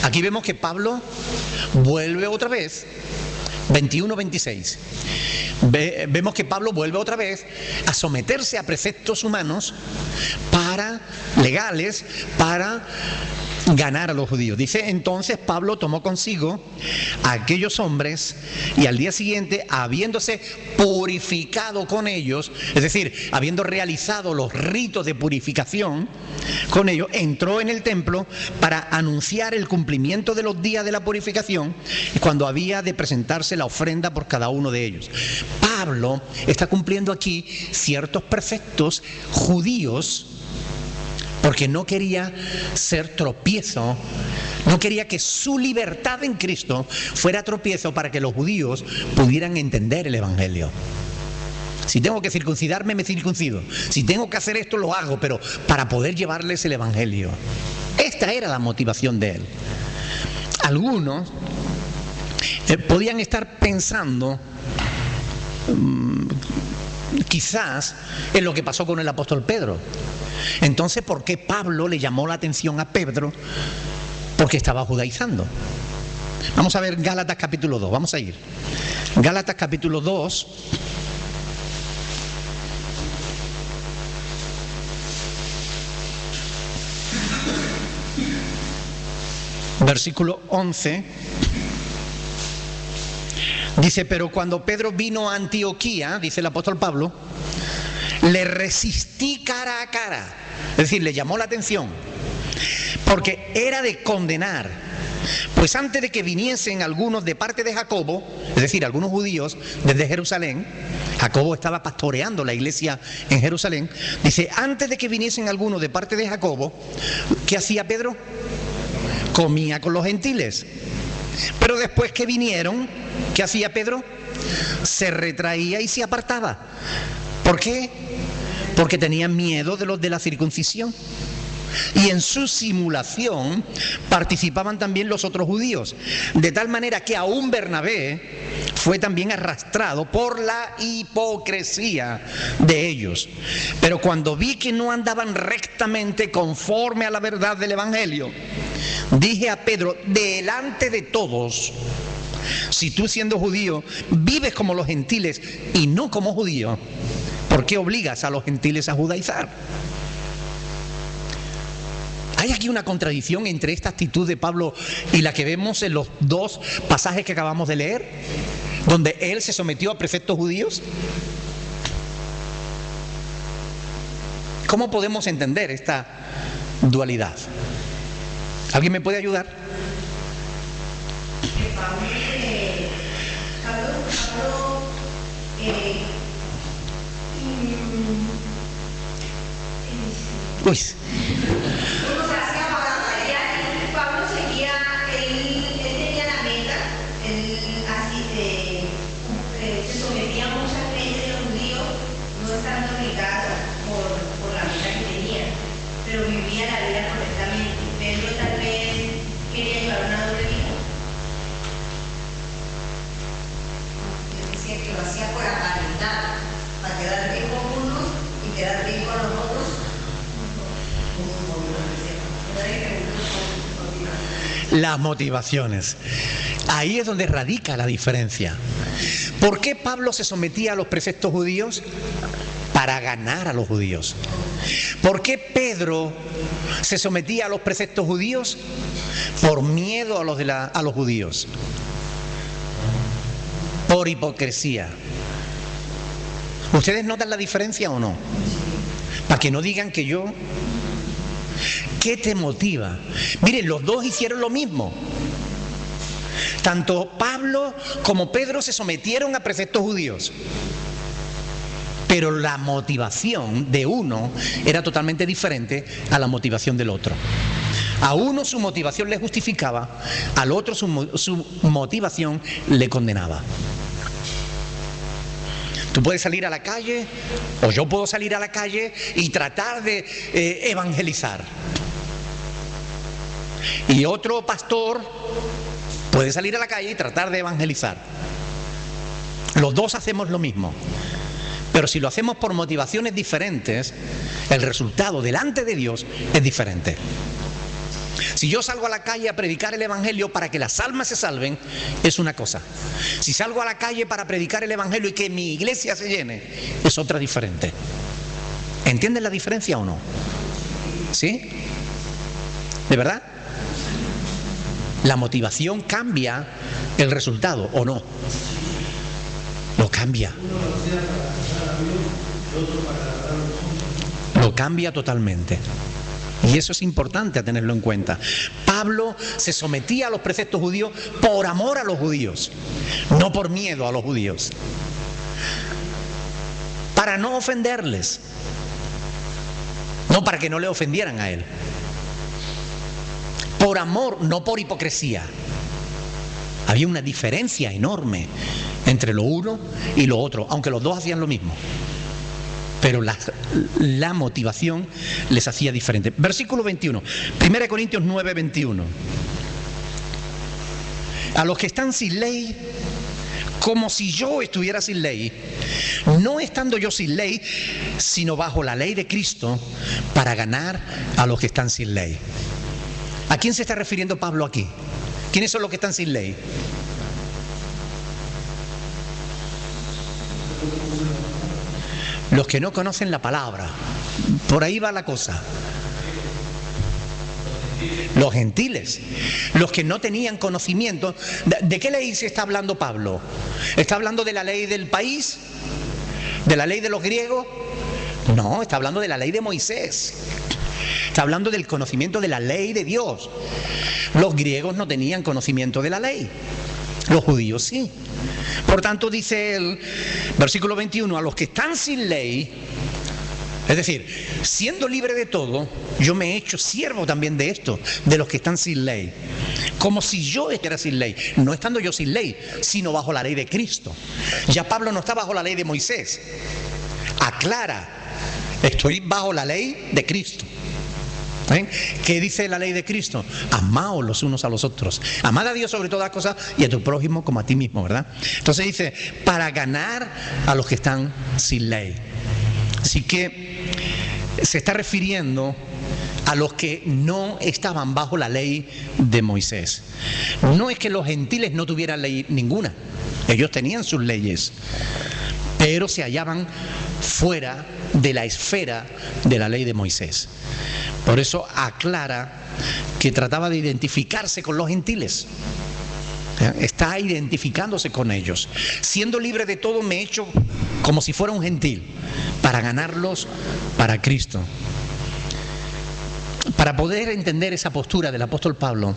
Aquí vemos que Pablo vuelve otra vez, 21-26. Vemos que Pablo vuelve otra vez a someterse a preceptos humanos legales para ganar a los judíos. Dice, entonces Pablo tomó consigo a aquellos hombres y al día siguiente, habiéndose purificado con ellos, es decir, habiendo realizado los ritos de purificación con ellos, entró en el templo para anunciar el cumplimiento de los días de la purificación, cuando había de presentarse la ofrenda por cada uno de ellos. Pablo está cumpliendo aquí ciertos preceptos judíos, porque no quería ser tropiezo, no quería que su libertad en Cristo fuera tropiezo para que los judíos pudieran entender el Evangelio. Si tengo que circuncidarme, me circuncido. Si tengo que hacer esto, lo hago, pero para poder llevarles el Evangelio. Esta era la motivación de él. Algunos podían estar pensando quizás en lo que pasó con el apóstol Pedro. Entonces, ¿por qué Pablo le llamó la atención a Pedro? Porque estaba judaizando. Vamos a ver Gálatas capítulo 2, vamos a ir. Gálatas capítulo 2. Versículo 11. Dice, pero cuando Pedro vino a Antioquía, dice el apóstol Pablo, le resistí cara a cara. Es decir, le llamó la atención, porque era de condenar. Pues antes de que viniesen algunos de parte de Jacobo, es decir, algunos judíos desde Jerusalén, Jacobo estaba pastoreando la iglesia en Jerusalén, dice, antes de que viniesen algunos de parte de Jacobo, ¿qué hacía Pedro? Comía con los gentiles. Pero después que vinieron, ¿qué hacía Pedro? Se retraía y se apartaba. ¿Por qué? Porque tenían miedo de los de la circuncisión. Y en su simulación participaban también los otros judíos. De tal manera que aún Bernabé fue también arrastrado por la hipocresía de ellos. Pero cuando vi que no andaban rectamente conforme a la verdad del Evangelio, dije a Pedro, delante de todos, si tú siendo judío vives como los gentiles y no como judío, ¿por qué obligas a los gentiles a judaizar? Hay aquí una contradicción entre esta actitud de Pablo y la que vemos en los dos pasajes que acabamos de leer, donde él se sometió a preceptos judíos. ¿Cómo podemos entender esta dualidad? ¿Alguien me puede ayudar? Uy. Pablo seguía, él tenía la meta, él así se sometía a mucha gente de los judíos, no estando obligados por la meta que tenía, pero vivía la vida correctamente. Pedro tal vez quería llevar una doble vida. Él decía que lo hacía por aparentar, para quedar bien con unos y quedar bien con los otros. Las motivaciones. Ahí es donde radica la diferencia. ¿Por qué Pablo se sometía a los preceptos judíos? Para ganar a los judíos. ¿Por qué Pedro se sometía a los preceptos judíos? Por miedo a los judíos. Por hipocresía. ¿Ustedes notan la diferencia o no? Para que no digan que yo... ¿Qué te motiva? Miren, los dos hicieron lo mismo. Tanto Pablo como Pedro se sometieron a preceptos judíos. Pero la motivación de uno era totalmente diferente a la motivación del otro. A uno su motivación le justificaba, al otro su motivación le condenaba. Tú puedes salir a la calle, o yo puedo salir a la calle y tratar de evangelizar. Y otro pastor puede salir a la calle y tratar de evangelizar. Los dos hacemos lo mismo. Pero si lo hacemos por motivaciones diferentes, el resultado delante de Dios es diferente. Si yo salgo a la calle a predicar el Evangelio para que las almas se salven, es una cosa. Si salgo a la calle para predicar el Evangelio y que mi iglesia se llene, es otra diferente. ¿Entienden la diferencia o no? ¿Sí? ¿De verdad? La motivación cambia el resultado, ¿o no? Lo cambia. Lo cambia totalmente. Y eso es importante a tenerlo en cuenta. Pablo se sometía a los preceptos judíos por amor a los judíos, no por miedo a los judíos, para no ofenderles, no para que no le ofendieran a él. Por amor, no por hipocresía. Había una diferencia enorme entre lo uno y lo otro, aunque los dos hacían lo mismo. Pero la motivación les hacía diferente. Versículo 21, 1 Corintios 9, 21. A los que están sin ley, como si yo estuviera sin ley, no estando yo sin ley, sino bajo la ley de Cristo, para ganar a los que están sin ley. ¿A quién se está refiriendo Pablo aquí? ¿Quiénes son los que están sin ley? Los que no conocen la palabra. Por ahí va la cosa. Los gentiles, los que no tenían conocimiento. ¿De qué ley se está hablando Pablo? ¿Está hablando de la ley del país? ¿De la ley de los griegos? No, está hablando de la ley de Moisés. Está hablando del conocimiento de la ley de Dios. Los griegos no tenían conocimiento de la ley. Los judíos sí. Por tanto, dice el versículo 21, a los que están sin ley, es decir, siendo libre de todo, yo me he hecho siervo también de esto, de los que están sin ley, como si yo estuviera sin ley, no estando yo sin ley, sino bajo la ley de Cristo. Ya Pablo no está bajo la ley de Moisés, aclara, estoy bajo la ley de Cristo. ¿Qué dice la ley de Cristo? Amaos los unos a los otros. Amad a Dios sobre todas las cosas y a tu prójimo como a ti mismo, ¿verdad? Entonces dice, para ganar a los que están sin ley. Así que se está refiriendo a los que no estaban bajo la ley de Moisés. No es que los gentiles no tuvieran ley ninguna. Ellos tenían sus leyes, pero se hallaban fuera de la esfera de la ley de Moisés. Por eso aclara que trataba de identificarse con los gentiles. Está identificándose con ellos. Siendo libre de todo, me he hecho como si fuera un gentil, para ganarlos para Cristo. Para poder entender esa postura del apóstol Pablo,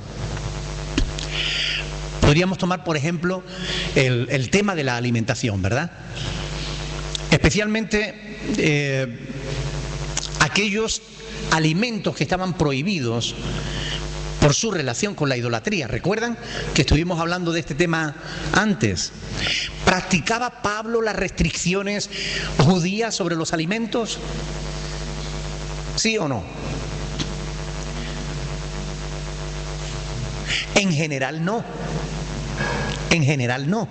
podríamos tomar, por ejemplo, el tema de la alimentación, ¿verdad? Especialmente aquellos alimentos que estaban prohibidos por su relación con la idolatría. ¿Recuerdan que estuvimos hablando de este tema antes? ¿Practicaba Pablo las restricciones judías sobre los alimentos? ¿Sí o no? En general no. En general no.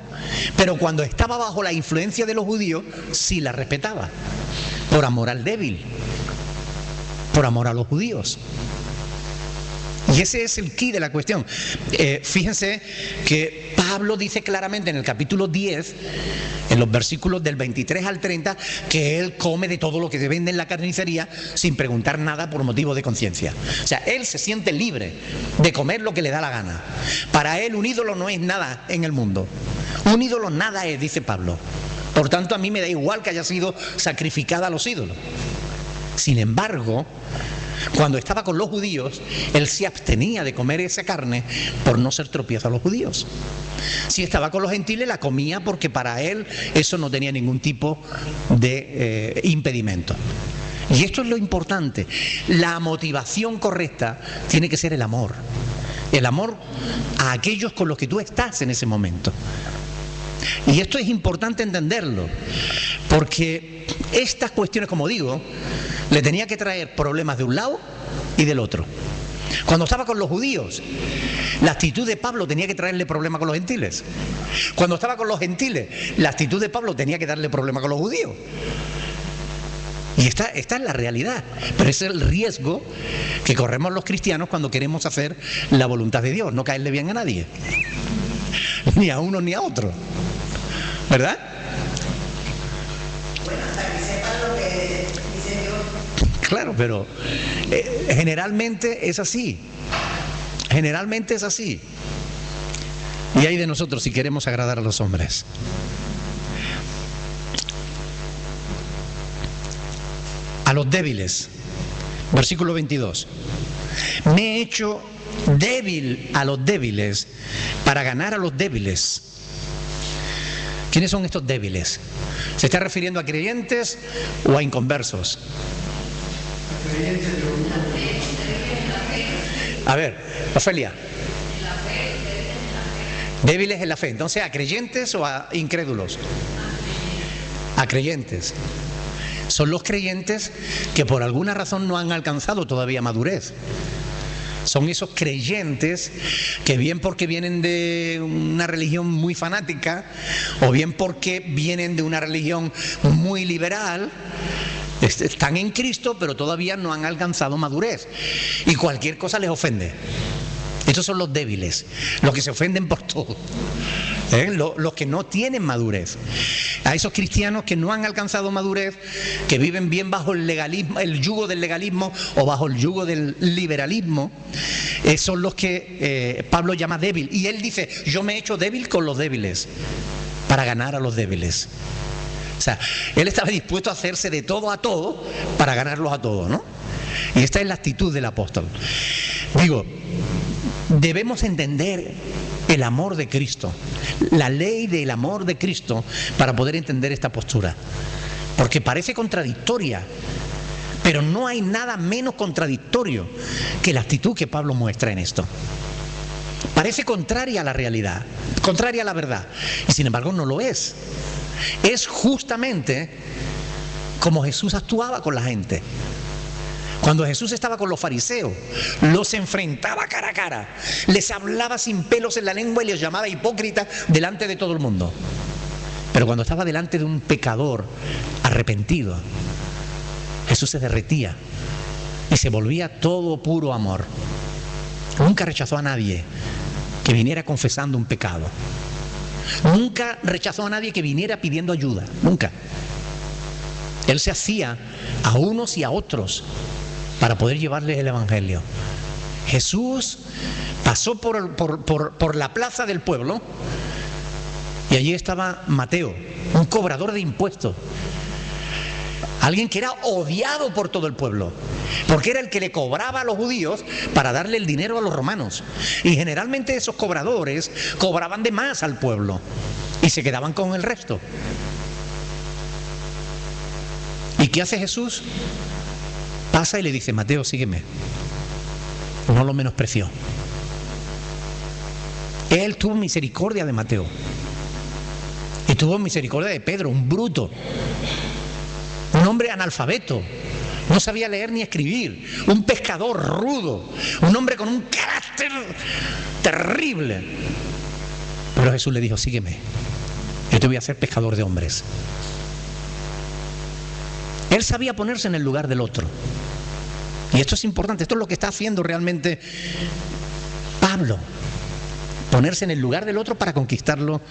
Pero cuando estaba bajo la influencia de los judíos, sí la respetaba. Por amor al débil. Por amor a los judíos. Y ese es el quid de la cuestión. Fíjense que Pablo dice claramente en el capítulo 10, en los versículos del 23 al 30, que él come de todo lo que se vende en la carnicería sin preguntar nada por motivo de conciencia. O sea, él se siente libre de comer lo que le da la gana. Para él un ídolo no es nada en el mundo. Un ídolo nada es, dice Pablo. Por tanto, a mí me da igual que haya sido sacrificada a los ídolos. Sin embargo, cuando estaba con los judíos, él se abstenía de comer esa carne por no ser tropiezo a los judíos. Si estaba con los gentiles, la comía porque para él eso no tenía ningún tipo de impedimento. Y esto es lo importante. La motivación correcta tiene que ser el amor. El amor a aquellos con los que tú estás en ese momento. Y esto es importante entenderlo, porque estas cuestiones, como digo, le tenía que traer problemas de un lado y del otro. Cuando estaba con los judíos, la actitud de Pablo tenía que traerle problemas con los gentiles. Cuando estaba con los gentiles, la actitud de Pablo tenía que darle problemas con los judíos. Y esta es la realidad, pero ese es el riesgo que corremos los cristianos cuando queremos hacer la voluntad de Dios, no caerle bien a nadie, ni a uno ni a otro, ¿verdad? Bueno, hasta que sepan lo que dice Dios. Claro, pero generalmente es así, generalmente es así. Y hay de nosotros si queremos agradar a los hombres. A los débiles, versículo 22. Me he hecho débil a los débiles para ganar a los débiles. ¿Quiénes son estos débiles? ¿Se está refiriendo a creyentes o a inconversos? A ver, Ofelia. Débiles en la fe. Entonces, ¿a creyentes o a incrédulos? A creyentes. Son los creyentes que por alguna razón no han alcanzado todavía madurez. Son esos creyentes que bien porque vienen de una religión muy fanática o bien porque vienen de una religión muy liberal, están en Cristo pero todavía no han alcanzado madurez y cualquier cosa les ofende. Estos son los débiles, los que se ofenden por todo, los que no tienen madurez. A esos cristianos que no han alcanzado madurez, que viven bien bajo el legalismo, el yugo del legalismo o bajo el yugo del liberalismo, son los que Pablo llama débil. Y él dice, yo me he hecho débil con los débiles para ganar a los débiles. O sea, él estaba dispuesto a hacerse de todo a todo para ganarlos a todos, ¿no? Y esta es la actitud del apóstol. Digo, debemos entender el amor de Cristo, la ley del amor de Cristo, para poder entender esta postura. Porque parece contradictoria, pero no hay nada menos contradictorio que la actitud que Pablo muestra en esto. Parece contraria a la realidad, contraria a la verdad, y sin embargo no lo es. Es justamente como Jesús actuaba con la gente. Cuando Jesús estaba con los fariseos, los enfrentaba cara a cara, les hablaba sin pelos en la lengua y les llamaba hipócritas delante de todo el mundo. Pero cuando estaba delante de un pecador arrepentido, Jesús se derretía y se volvía todo puro amor. Nunca rechazó a nadie que viniera confesando un pecado. Nunca rechazó a nadie que viniera pidiendo ayuda, nunca. Él se hacía a unos y a otros para poder llevarles el evangelio. Jesús pasó por la plaza del pueblo y allí estaba Mateo, un cobrador de impuestos, alguien que era odiado por todo el pueblo, porque era el que le cobraba a los judíos para darle el dinero a los romanos. Y generalmente esos cobradores cobraban de más al pueblo y se quedaban con el resto. ¿Y qué hace Jesús? Pasa y le dice, Mateo, sígueme. No lo menospreció. Él tuvo misericordia de Mateo. Y tuvo misericordia de Pedro, un bruto. Un hombre analfabeto. No sabía leer ni escribir. Un pescador rudo. Un hombre con un carácter terrible. Pero Jesús le dijo, sígueme. Yo te voy a hacer pescador de hombres. Él sabía ponerse en el lugar del otro. Y esto es importante, esto es lo que está haciendo realmente Pablo. Ponerse en el lugar del otro para conquistarlo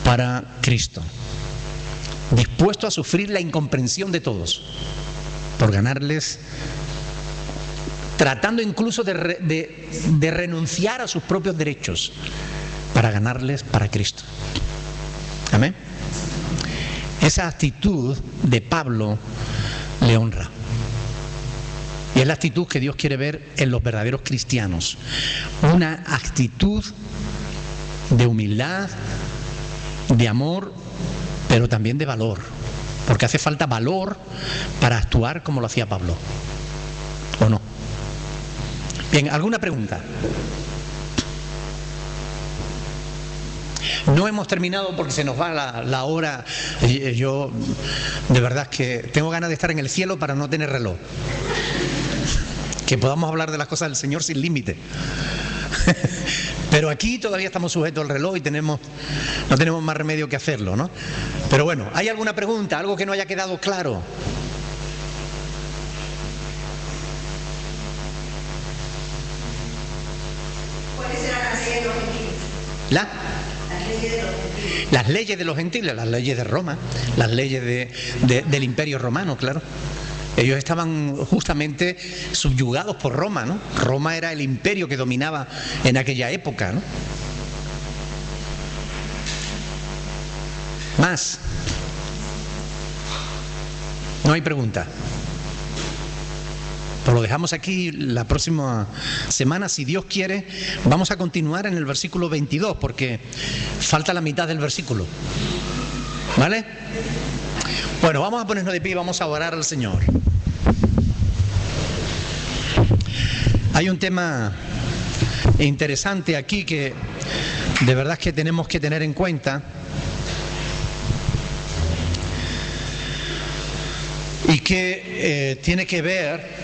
para Cristo. Dispuesto a sufrir la incomprensión de todos por ganarles, tratando incluso de renunciar a sus propios derechos para ganarles para Cristo. Amén. Esa actitud de Pablo le honra. Y es la actitud que Dios quiere ver en los verdaderos cristianos. Una actitud de humildad, de amor, pero también de valor. Porque hace falta valor para actuar como lo hacía Pablo. ¿O no? Bien, ¿alguna pregunta? No hemos terminado porque se nos va la hora. Yo de verdad es que tengo ganas de estar en el cielo para no tener reloj. Que podamos hablar de las cosas del Señor sin límite. Pero aquí todavía estamos sujetos al reloj y no tenemos más remedio que hacerlo, ¿no? Pero bueno, ¿hay alguna pregunta? ¿Algo que no haya quedado claro? ¿Cuáles eran las leyes de los gentiles? Las leyes de los gentiles. Las leyes de los gentiles, las leyes de Roma, las leyes del Imperio Romano, claro. Ellos estaban justamente subyugados por Roma, ¿no? Roma era el imperio que dominaba en aquella época, ¿no? ¿Más? No hay pregunta. Pues lo dejamos aquí. La próxima semana, si Dios quiere, vamos a continuar en el versículo 22, porque falta la mitad del versículo. ¿Vale? Bueno, vamos a ponernos de pie y vamos a orar al Señor. Hay un tema interesante aquí que de verdad es que tenemos que tener en cuenta y que tiene que ver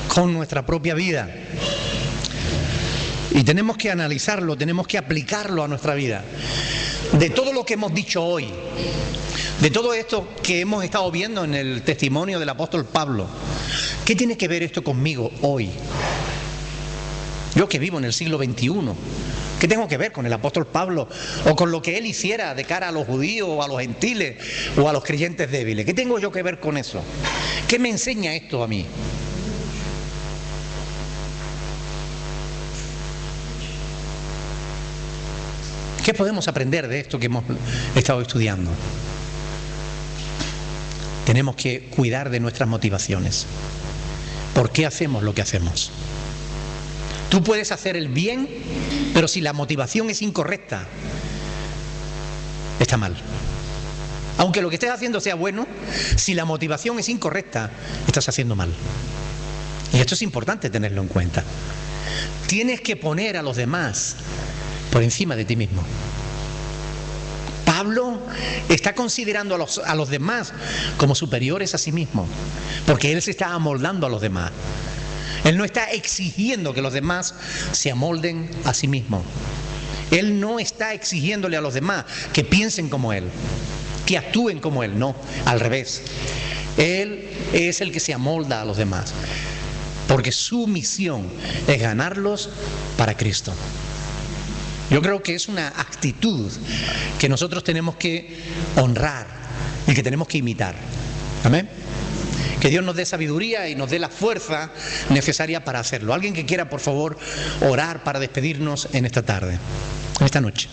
con nuestra propia vida. Y tenemos que analizarlo, tenemos que aplicarlo a nuestra vida. De todo lo que hemos dicho hoy, de todo esto que hemos estado viendo en el testimonio del apóstol Pablo, ¿qué tiene que ver esto conmigo hoy? Yo que vivo en el siglo XXI, ¿qué tengo que ver con el apóstol Pablo o con lo que él hiciera de cara a los judíos o a los gentiles o a los creyentes débiles? ¿Qué tengo yo que ver con eso? ¿Qué me enseña esto a mí? ¿Qué podemos aprender de esto que hemos estado estudiando? Tenemos que cuidar de nuestras motivaciones. ¿Por qué hacemos lo que hacemos? Tú puedes hacer el bien, pero si la motivación es incorrecta, está mal. Aunque lo que estés haciendo sea bueno, si la motivación es incorrecta, estás haciendo mal. Y esto es importante tenerlo en cuenta. Tienes que poner a los demás por encima de ti mismo. Pablo está considerando a los demás como superiores a sí mismo, porque él se está amoldando a los demás. Él no está exigiendo que los demás se amolden a sí mismos. Él no está exigiéndole a los demás que piensen como él, que actúen como él, no, al revés. Él es el que se amolda a los demás, porque su misión es ganarlos para Cristo. Yo creo que es una actitud que nosotros tenemos que honrar y que tenemos que imitar. Amén. Que Dios nos dé sabiduría y nos dé la fuerza necesaria para hacerlo. Alguien que quiera, por favor, orar para despedirnos en esta tarde, en esta noche.